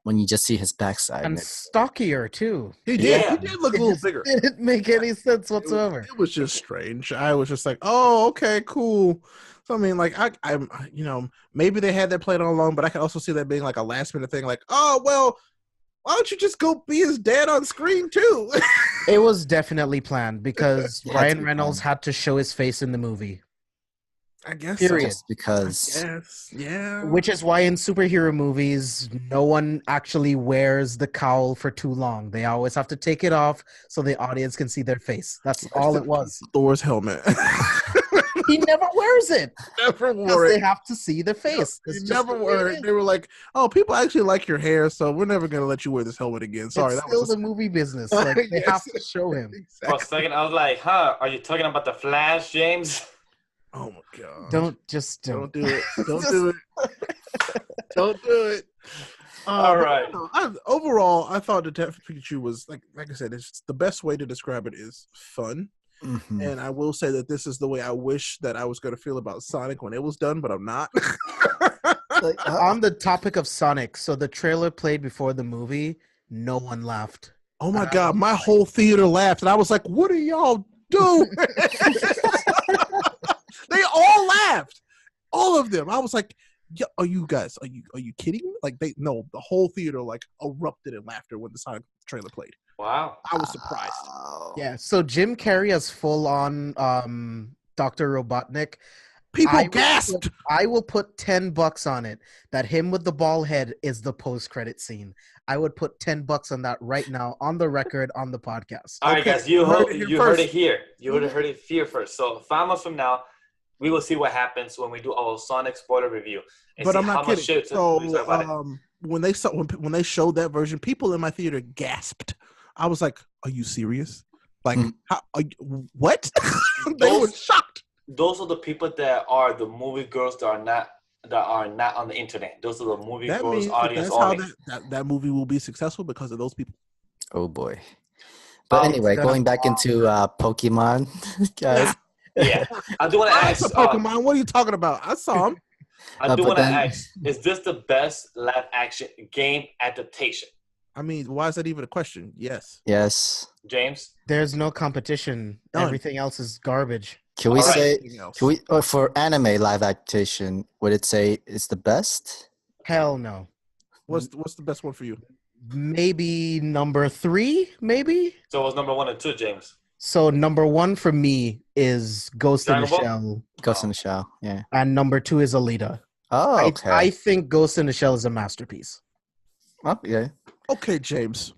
when you just see his backside. And And stockier too. He did. Yeah. He did look a It little just bigger. didn't make any sense whatsoever. It was just strange. I was just like, oh, okay, cool. So I mean, like, I'm, maybe they had that played all along, but I can also see that being like a last minute thing. Like, oh well, why don't you just go be his dad on screen too? It was definitely planned because It had to Ryan be Reynolds planned. had to show his face in the movie. I guess. Period. just because. Yes. Yeah. Which is why in superhero movies, no one actually wears the cowl for too long. They always have to take it off so the audience can see their face. That's all it was. Thor's helmet. He never wears it Never because wore they it. have to see the face. He It's just never the way it wore is. it. They were like, "Oh, people actually like your hair, so we're never gonna let you wear this helmet again." Sorry, It's that still was the movie business. Like they Yes. have to show him. For a second, I was like, "Huh? Are you talking about the Flash, James?" Oh my god! Don't do it! Don't Just- do it! Don't do it! All but right. no, overall, I thought Detective Pikachu was like I said, it's the best way to describe it is fun. Mhm. And I will say that this is the way I wish that I was going to feel about Sonic when it was done, but I'm not. Like, On the topic of Sonic, so the trailer played before the movie, no one laughed. Oh my god, my whole theater laughed, and I was like, "What are y'all doing?" They all laughed, all of them. I was like, "Yeah, are you kidding me?" Like the whole theater like erupted in laughter when the Sonic trailer played. Wow. I was surprised. wow. Yeah, so Jim Carrey as full on Dr. Robotnik. People I will gasped. I will put $10 on it that him with the bald head is the post-credit scene. I would put $10 on that right now on the record on the podcast. All right, Okay, guys, you you heard heard it here you heard first. it here. You heard it here first. So 5 months from now, we will see what happens when we do our Sonic spoiler review. And But see I'm not how much kidding. shit So we talk about it. when they showed that version, people in my theater gasped. I was like, "Are you serious? Like, Hmm. what?" They were Those- shocked. Those are the people that are the movie girls that are not on the internet. Those are the movie That girls means that audience that's how only. that movie will be successful because of those people. Oh boy. But Um, anyway, gonna going back into Pokemon, guys. Yeah, I do want to It's ask. a Pokemon. What are you talking about? I saw him. I do but want to then- ask: is this the best live action game adaptation? I mean, why is that even a question? Yes. Yes. James, There's no competition. None. Everything else is garbage. Can we All right. say? Anything else? Can we for anime live adaptation? Would it say it's the best? Hell no. What's the best one for you? Maybe number 3, maybe? so it was number 1 and 2, James. So number 1 for me is Ghost in the Dragon Ball? Shell. Ghost in the Shell. Yeah. And number 2 is Alita. Oh, okay. I think Ghost in the Shell is a masterpiece. Okay. Okay, James.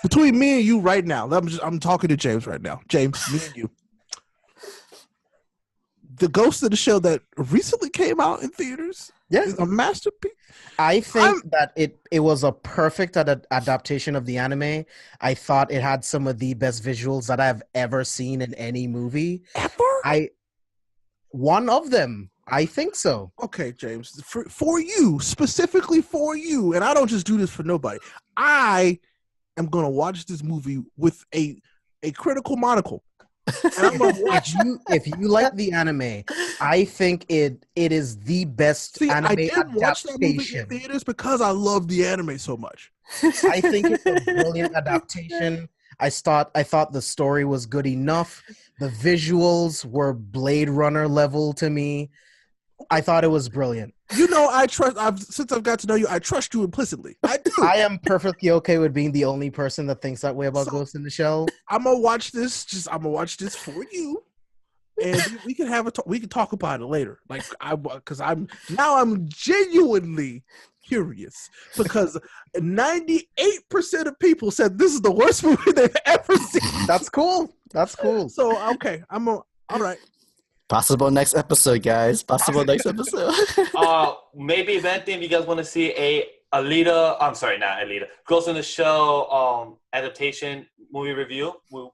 Between me and you right now, I'm talking to James right now. James, me and you. The Ghost of the Shell that recently came out in theaters Yeah. is a masterpiece. I think that it was a perfect adaptation of the anime. I thought it had some of the best visuals that I've ever seen in any movie. Ever? One of them. I think so. Okay, James. For you, specifically for you, and I don't just do this for nobody. I am gonna watch this movie with a critical monocle. And I'm gonna watch If you like the anime, I think it is the best See, anime I did watch that movie in adaptation. theaters because I love the anime so much. I think it's a brilliant adaptation. I thought the story was good enough. The visuals were Blade Runner level to me. I thought it was brilliant. You know, since I've got to know you, I trust you implicitly. I do. I am perfectly okay with being the only person that thinks that way about So- Ghost in the Shell. I'm gonna watch this. I'm gonna watch this for you, and we can have we can talk about it later. Like I'm genuinely curious because 98% of people said this is the worst movie they've ever seen. That's cool. That's cool. So okay, all right. Possible next episode, guys. Possible next episode. Maybe if anything, you guys want to see Alita. I'm sorry, not Alita. Ghost in the Shell adaptation movie review. We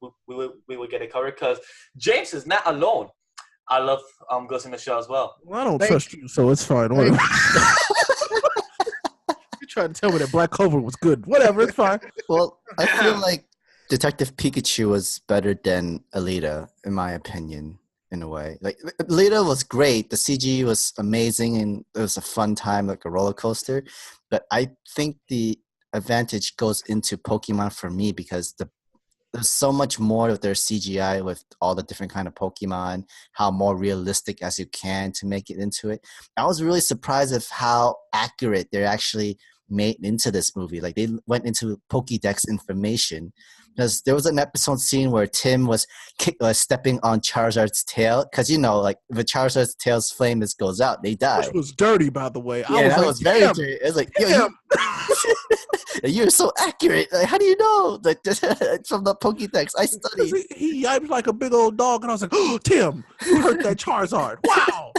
will get it covered because James is not alone. I love Ghost in the Shell as well. Well, I don't Thank trust you, so it's fine. Whatever. You're trying to tell me that Black Clover was good. Whatever, it's fine. Well, I feel like Detective Pikachu was better than Alita, in my opinion. in a way. Like Alita was great. The CG was amazing, and it was a fun time, like a roller coaster. But I think the advantage goes into Pokemon for me because there's so much more of their CGI with all the different kind of Pokemon, how more realistic as you can to make it into it. I was really surprised of how accurate they're actually made into this movie. Like they went into Pokédex information because there was an episode scene where Tim was stepping on Charizard's tail because like if a Charizard's tail's flame goes out, they die. Which was dirty, by the way. Yeah, that was very dirty. It was like, yo, you're so accurate. Like, how do you know? Like from the Pokédex, I studied. He yiped like a big old dog, and I was like, "Oh, Tim, you hurt that Charizard! Wow."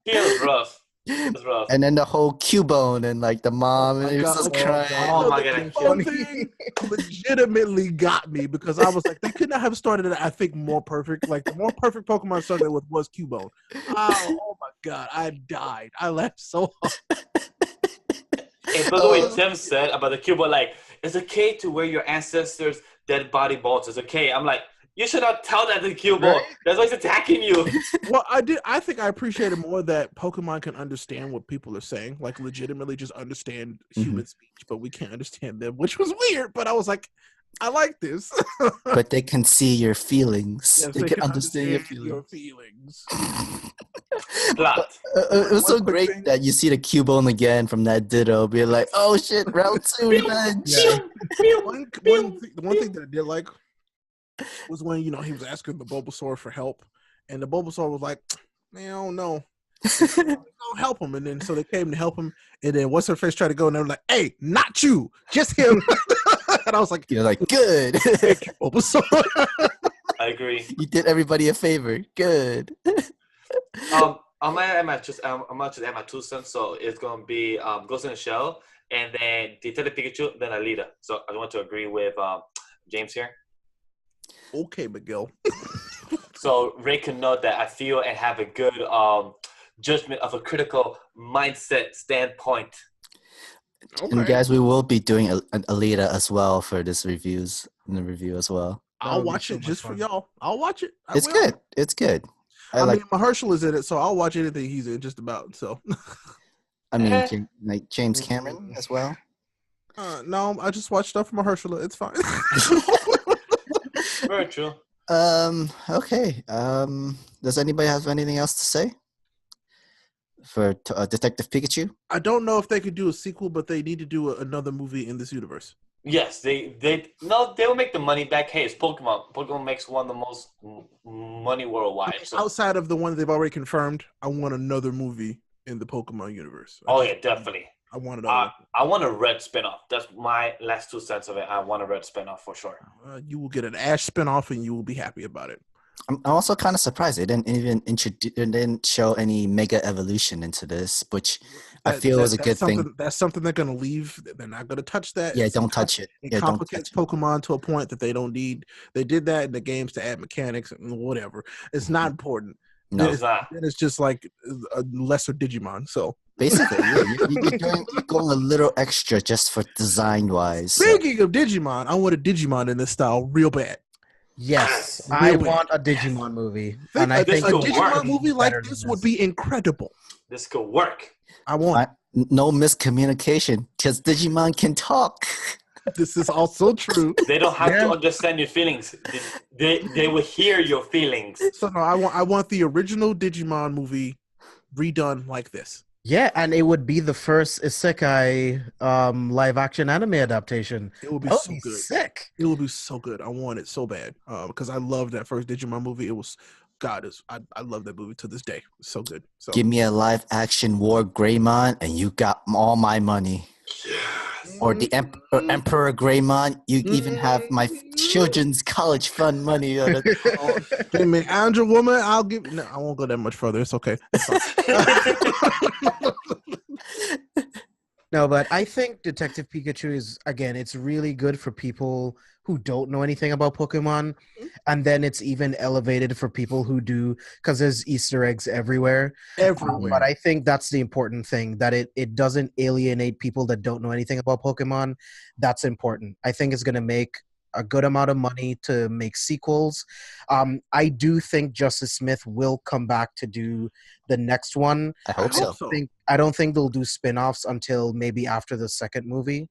He was rough. It was rough. And then the whole Cubone and like the mom, and he was just crying. Oh my god, the thing legitimately got me because I was like, they could not have started it. I think more perfect. Like the more perfect Pokemon started with was Cubone. Oh my god, I died. I laughed so hard. And by the way, Tim said about the Cubone, like, it's okay to wear your ancestors' dead body bones. It's okay. I'm like, you should not tell that to Cubone. Right? That's why he's attacking you. Well, I think I appreciated more that Pokemon can understand what people are saying, like legitimately just understand human speech, but we can't understand them, which was weird. But I was like, I like this. But they can see your feelings. Yes, they can understand your feelings. It was so great that you see the Cubone again from that Ditto, being like, "Oh shit, round 2 revenge." Yeah. The one thing that I did like was when he was asking the Bulbasaur for help, and the Bulbasaur was like, "Man, I don't know, don't help him." And then so they came to help him, and then what's her face tried to go, and they were like, "Hey, not you, just him." And I was like, "You're like good." Thank you, Bulbasaur. I agree. You did everybody a favor. Good. I'm gonna just add my 2 cents. So it's gonna be Ghost in the Shell, and then Detective Pikachu, then Alita. So I want to agree with James here. Okay, Miguel. So Ray can know that I feel and have a good judgment of a critical mindset standpoint. Okay. And guys, we will be doing an Alita as well for this review as well. I'll watch it just for y'all. I'll watch it. It's good. It's good. I mean, Mahershala is in it, so I'll watch anything he's in just about. So, I mean, like James Cameron as well. No, I just watch stuff from Mahershala. It's fine. Very true. Okay. Does anybody have anything else to say for Detective Pikachu? I don't know if they could do a sequel, but they need to do another movie in this universe. Yes, they will make the money back. Hey, it's Pokemon. Pokemon makes one of the most money worldwide. So. Outside of the one they've already confirmed, I want another movie in the Pokemon universe. Yeah, definitely. I want it. I want a Red spinoff. That's my last 2 cents of it. I want a Red spinoff for sure. You will get an Ash spinoff, and you will be happy about it. I'm also kind of surprised they didn't even didn't show any Mega Evolution into this, which I feel is a good thing. That's something they're going to leave. They're not going to touch that. Yeah, don't touch it. It complicates Pokemon to a point that they don't need. They did that in the games to add mechanics and whatever. It's not important. No, it's not. It's just like a lesser Digimon. So basically, you're going a little extra just for design-wise. Speaking of Digimon, I want a Digimon in this style real bad. Yes, I want a Digimon movie, and I think a Digimon movie like this would be incredible. This could work. I want no miscommunication because Digimon can talk. This is also true. They don't have to understand your feelings. They will hear your feelings. So no, I want the original Digimon movie redone like this. Yeah, and it would be the first isekai live action anime adaptation. It would be so good. Sick. It would be so good. I want it so bad because I loved that first Digimon movie. It was I love that movie to this day. It's so good. So give me a live action War Greymon, and you got all my money. Yes. Or the Emperor Greymon. You even have my children's college fund money. Give me Andrew Woman. I'll give. No, I won't go that much further. It's okay. No, but I think Detective Pikachu is, again, it's really good for people who don't know anything about Pokemon. And then it's even elevated for people who do, because there's Easter eggs everywhere. But I think that's the important thing, that it doesn't alienate people that don't know anything about Pokemon. That's important. I think it's going to make a good amount of money to make sequels. I do think Justice Smith will come back to do the next one. I hope so. I don't think they'll do spin-offs until maybe after the second movie,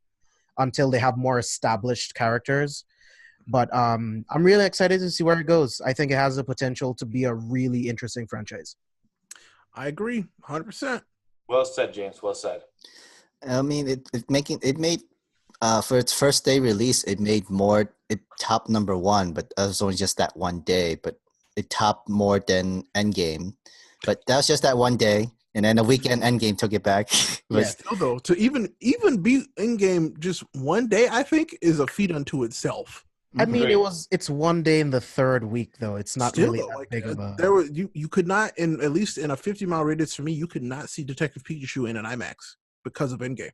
until they have more established characters. But I'm really excited to see where it goes. I think it has the potential to be a really interesting franchise. I agree, 100%. Well said, James. Well said. I mean, it made for its first day release, it made more. It topped number one, but it was only just that one day. But it topped more than Endgame. But that was just that one day, and then the weekend Endgame took it back. But still, though, to even beat Endgame just one day, I think is a feat unto itself. I mean, it's one day in the third week, though. It's not Still, really though, that big of a. There were you could not, at least in a 50-mile radius for me, you could not see Detective Pikachu in an IMAX because of Endgame.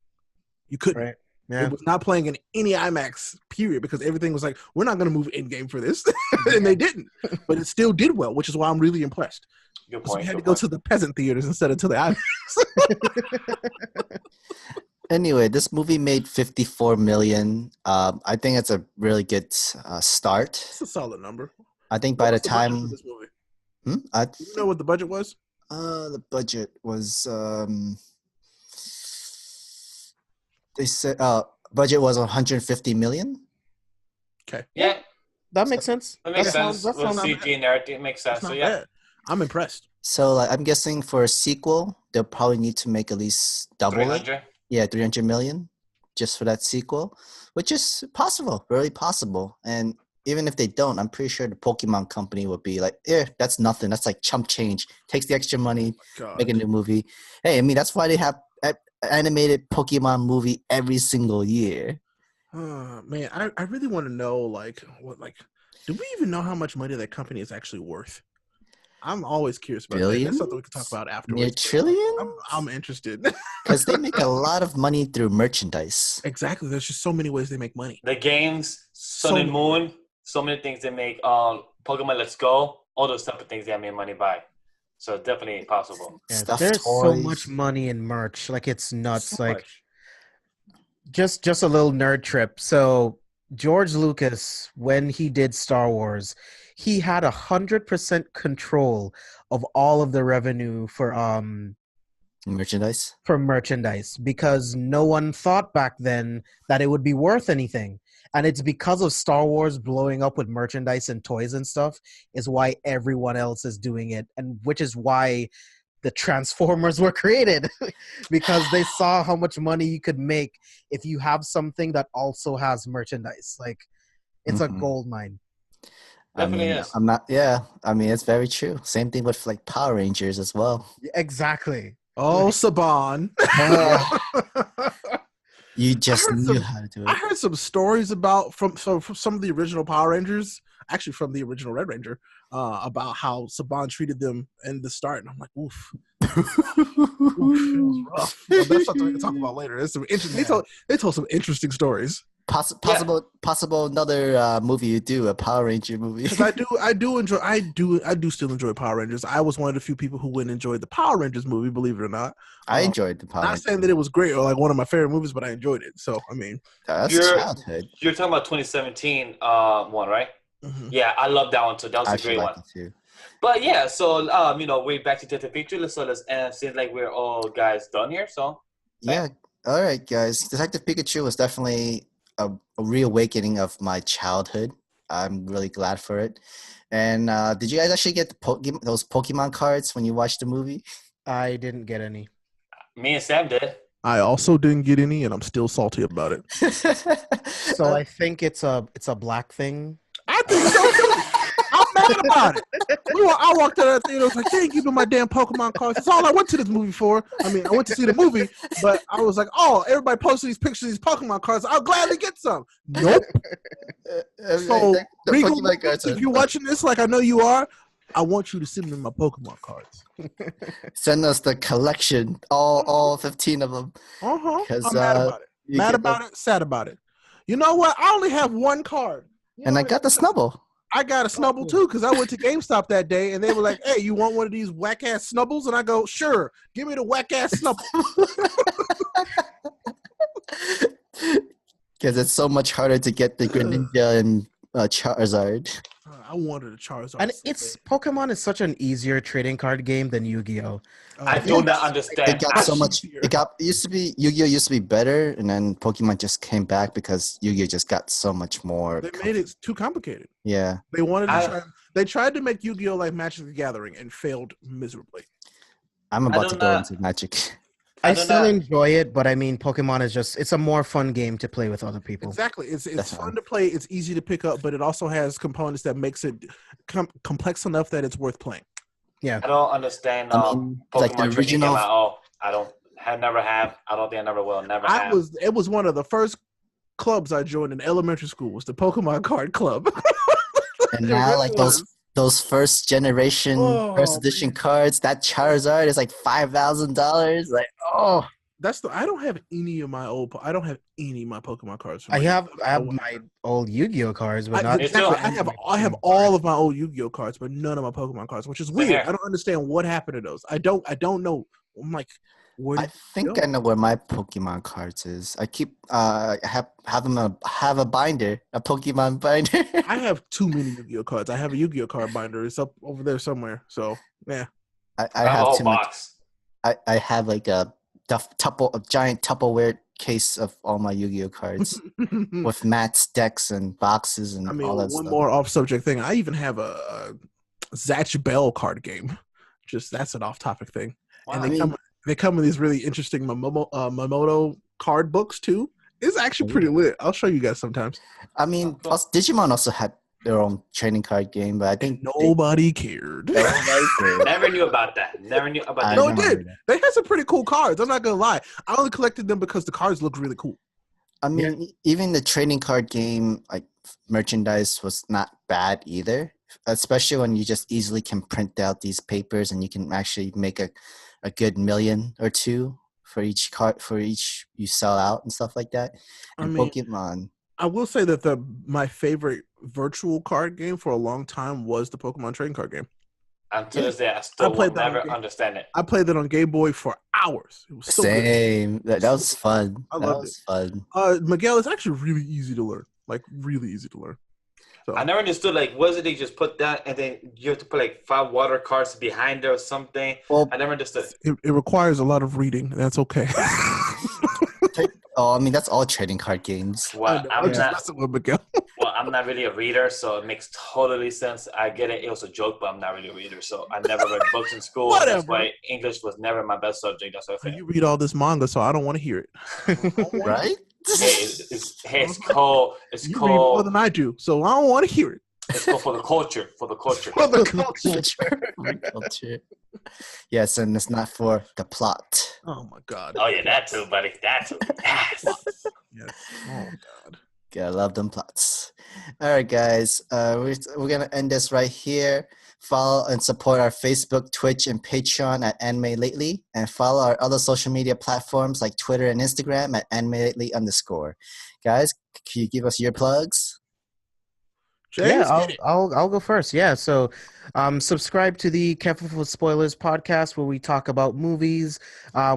You couldn't. Right. Yeah. It was not playing in any IMAX period because everything was like, we're not going to move Endgame for this, and they didn't. But it still did well, which is why I'm really impressed. Good So point. we had to go to the peasant theaters instead of to the IMAX. Anyway, this movie made $54 million. I think it's a really good start. It's a solid number. I think by the What was budget time for this movie? Do you know what the budget was? The budget was they said budget was 150 million. Okay. Yeah, That makes sense. that makes sense. That With sounds CG and everything, it makes sense. That's So not yeah, bad. I'm impressed. So like I'm guessing for a sequel, they'll probably need to make at least double it. 300. Yeah, 300 million just for that sequel, which is possible, very possible. And even if they don't, I'm pretty sure the Pokemon company would be like, yeah, that's nothing. That's like chump change. Takes the extra money, make a new movie. Hey, I mean, that's why they have animated Pokemon movie every single year. Man, I really want to know, do we even know how much money that company is actually worth? I'm always curious about that. That's something we can talk about afterwards. Near trillion? I'm interested. Because they make a lot of money through merchandise. Exactly. There's just so many ways they make money. The games, Sun and Moon, so many things they make. Pokemon Let's Go, all those type of things they made money by. So definitely possible. Yeah, there's so much money in merch. Like, it's nuts. So much. Just a little nerd trip. So George Lucas, when he did Star Wars, he had 100% control of all of the revenue for merchandise. Because no one thought back then that it would be worth anything. And it's because of Star Wars blowing up with merchandise and toys and stuff is why everyone else is doing it, and which is why the Transformers were created because they saw how much money you could make if you have something that also has merchandise. Like, it's a gold mine. Definitely is. I'm not. Yeah, I mean, it's very true. Same thing with like Power Rangers as well. Exactly. Oh, Saban. You just knew how to do it. I heard some stories from some of the original Power Rangers, actually from the original Red Ranger, about how Saban treated them in the start, and I'm like, oof. Oof, it was rough. Well, that's something we can talk about later. It's some interesting. They told some interesting stories. Possible another movie you do, a Power Ranger movie. Because I do still enjoy Power Rangers. I was one of the few people who went and enjoyed the Power Rangers movie, believe it or not. I enjoyed the Power Rangers. Not saying that it was great or like one of my favorite movies, but I enjoyed it. So I mean, that's childhood. You're talking about 2017 one, right? Mm-hmm. Yeah, I love that one too. That was a great one. Too. But yeah, so we're back to Detective Pikachu. So let's seems like we're all guys done here. So yeah, all right, guys. Detective Pikachu was definitely a reawakening of my childhood. I'm really glad for it. And did you guys actually get those Pokemon cards when you watched the movie? I didn't get any. Me and Sam did. I also didn't get any, and I'm still salty about it. So I think it's a black thing. I think so too. I'm mad about it. I walked out of that theater. I was like, they ain't giving my damn Pokemon cards. That's all I went to this movie for. I mean, I went to see the movie, but I was like, oh, everybody posted these pictures of these Pokemon cards. I'll gladly get some. Nope. So, Regal, if you're watching this, like I know you are, I want you to send me my Pokemon cards. Send us the collection, all 15 of them. I'm mad about it. Mad about it, sad about it. You know what? I only have one card. And I got the Snubble. I got a Snubble too because I went to GameStop that day and they were like, hey, you want one of these whack ass Snubbles? And I go, sure, give me the whack ass Snubble. Because it's so much harder to get the Greninja and Charizard. I wanted a Charizard. And so it's bad. Pokemon is such an easier trading card game than Yu-Gi-Oh. I Yeah. do not It understand. got so much. It used to be Yu-Gi-Oh used to be better, and then Pokemon just came back because Yu-Gi-Oh just got so much more. They made it too complicated. Yeah, They wanted to try. They tried to make Yu-Gi-Oh like Magic the Gathering and failed miserably. I'm about to do go not- into Magic. I do still not- enjoy it, but I mean, Pokemon is it's a more fun game to play with other people. Exactly. It's Definitely. fun to play. It's easy to pick up, but it also has components that makes it complex enough that it's worth playing. I don't understand I mean, Pokemon like the trading original- game at all. I don't. Have never have. I don't think I never will. Never have. It was one of the first clubs I joined in elementary school. Was the Pokemon card club. And It now, really like was. those first generation first edition man. cards, that Charizard is like $5,000. Like, oh, I don't have any of my I don't have any of my Pokemon cards. from I my have youth. my old Yu-Gi-Oh cards, but not Exactly. Me too. I have all of my old Yu-Gi-Oh cards, but none of my Pokemon cards, which is weird. here. I don't understand what happened to those. I don't know. I'm like, where I did think go? I know where my Pokemon cards is. I keep have a binder, a Pokemon binder. I have too many Yu-Gi-Oh cards. I have a Yu-Gi-Oh card binder. It's up over there somewhere. So yeah. I I have a have whole too much. box. I have like a giant Tupperware case of all my Yu-Gi-Oh cards with Matt's decks and boxes and I mean, all that one stuff. more off-subject thing. I even have a Zatch Bell card game. Just that's an off-topic thing. And Wow. they come in these really interesting Mamoto card books too. It's actually pretty lit. I'll show you guys sometimes. I mean, Oh, cool. plus Digimon also had their own trading card game, but I think Nobody cared. nobody cared. Never knew about that. Never knew about I that. No, it remember did. that. They had some pretty cool cards. I'm not gonna lie. I only collected them because the cards looked really cool. I mean, even the trading card game, like merchandise, was not bad either. Especially when you just easily can print out these papers and you can actually make a good million or two for each card you sell out and stuff like that. I And mean, Pokemon, I will say that my favorite virtual card game for a long time was the Pokemon trading card game. Until this day, I still will played that on never game. understand it. I played that on Game Boy for hours. It was so good. same. That was fun. I That loved was fun. Miguel, it's actually really easy to learn. Like really easy to learn. So I never understood, like, was it they just put that and then you have to put, like, 5 water cards behind it or something? Well, I never understood. it requires a lot of reading. That's okay. I mean, that's all trading card games. Well, I'm just messing with Miguel. Well, I'm not really a reader, so it makes totally sense. I get it. It was a joke, but I'm not really a reader, so I never read books in school. That's Whatever. why English was never my best subject. That's why I failed. You read all this manga, so I don't want to hear it. Right? It's cold. It's You read more cold. than I do, so I don't want to hear it. It's cold for the culture. For the culture. For the Culture. Yes, and it's not for the plot. Oh my god. Oh yeah, that too, buddy. That too. Yes. Yes. Oh god. Gotta love them plots. All right, guys. We're gonna end this right here. Follow and support our Facebook, Twitch, and Patreon at Anime Lately, and follow our other social media platforms like Twitter and Instagram at @AnimeLately_. Guys, can you give us your plugs? James, Yeah, I'll go first. Yeah, so subscribe to the Careful with Spoilers podcast where we talk about movies.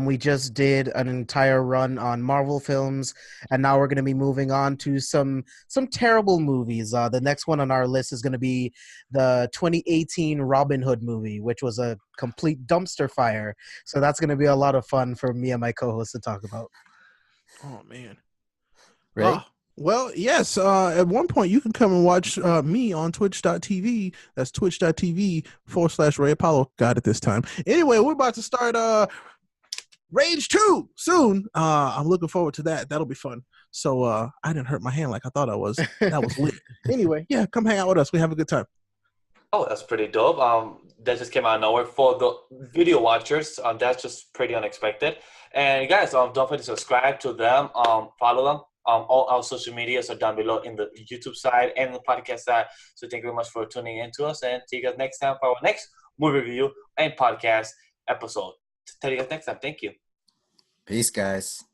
We just did an entire run on Marvel films, and now we're going to be moving on to some terrible movies. The next one on our list is going to be the 2018 Robin Hood movie, which was a complete dumpster fire. So that's going to be a lot of fun for me and my co-host to talk about. Oh man. Right? Well, yes. At one point, you can come and watch me on twitch.tv. That's twitch.tv/Ray Apollo. Got it this time. Anyway, we're about to start Rage 2 soon. I'm looking forward to that. That'll be fun. So I didn't hurt my hand like I thought I was. That was lit. Anyway, yeah, come hang out with us. We have a good time. Oh, that's pretty dope. That just came out of nowhere for the video watchers. That's just pretty unexpected. And guys, don't forget to subscribe to them. Follow them. All our social medias are down below in the YouTube side and the podcast side. So thank you very much for tuning in to us, and see you guys next time for our next movie review and podcast episode. Tell you guys next time. Thank you. Peace, guys.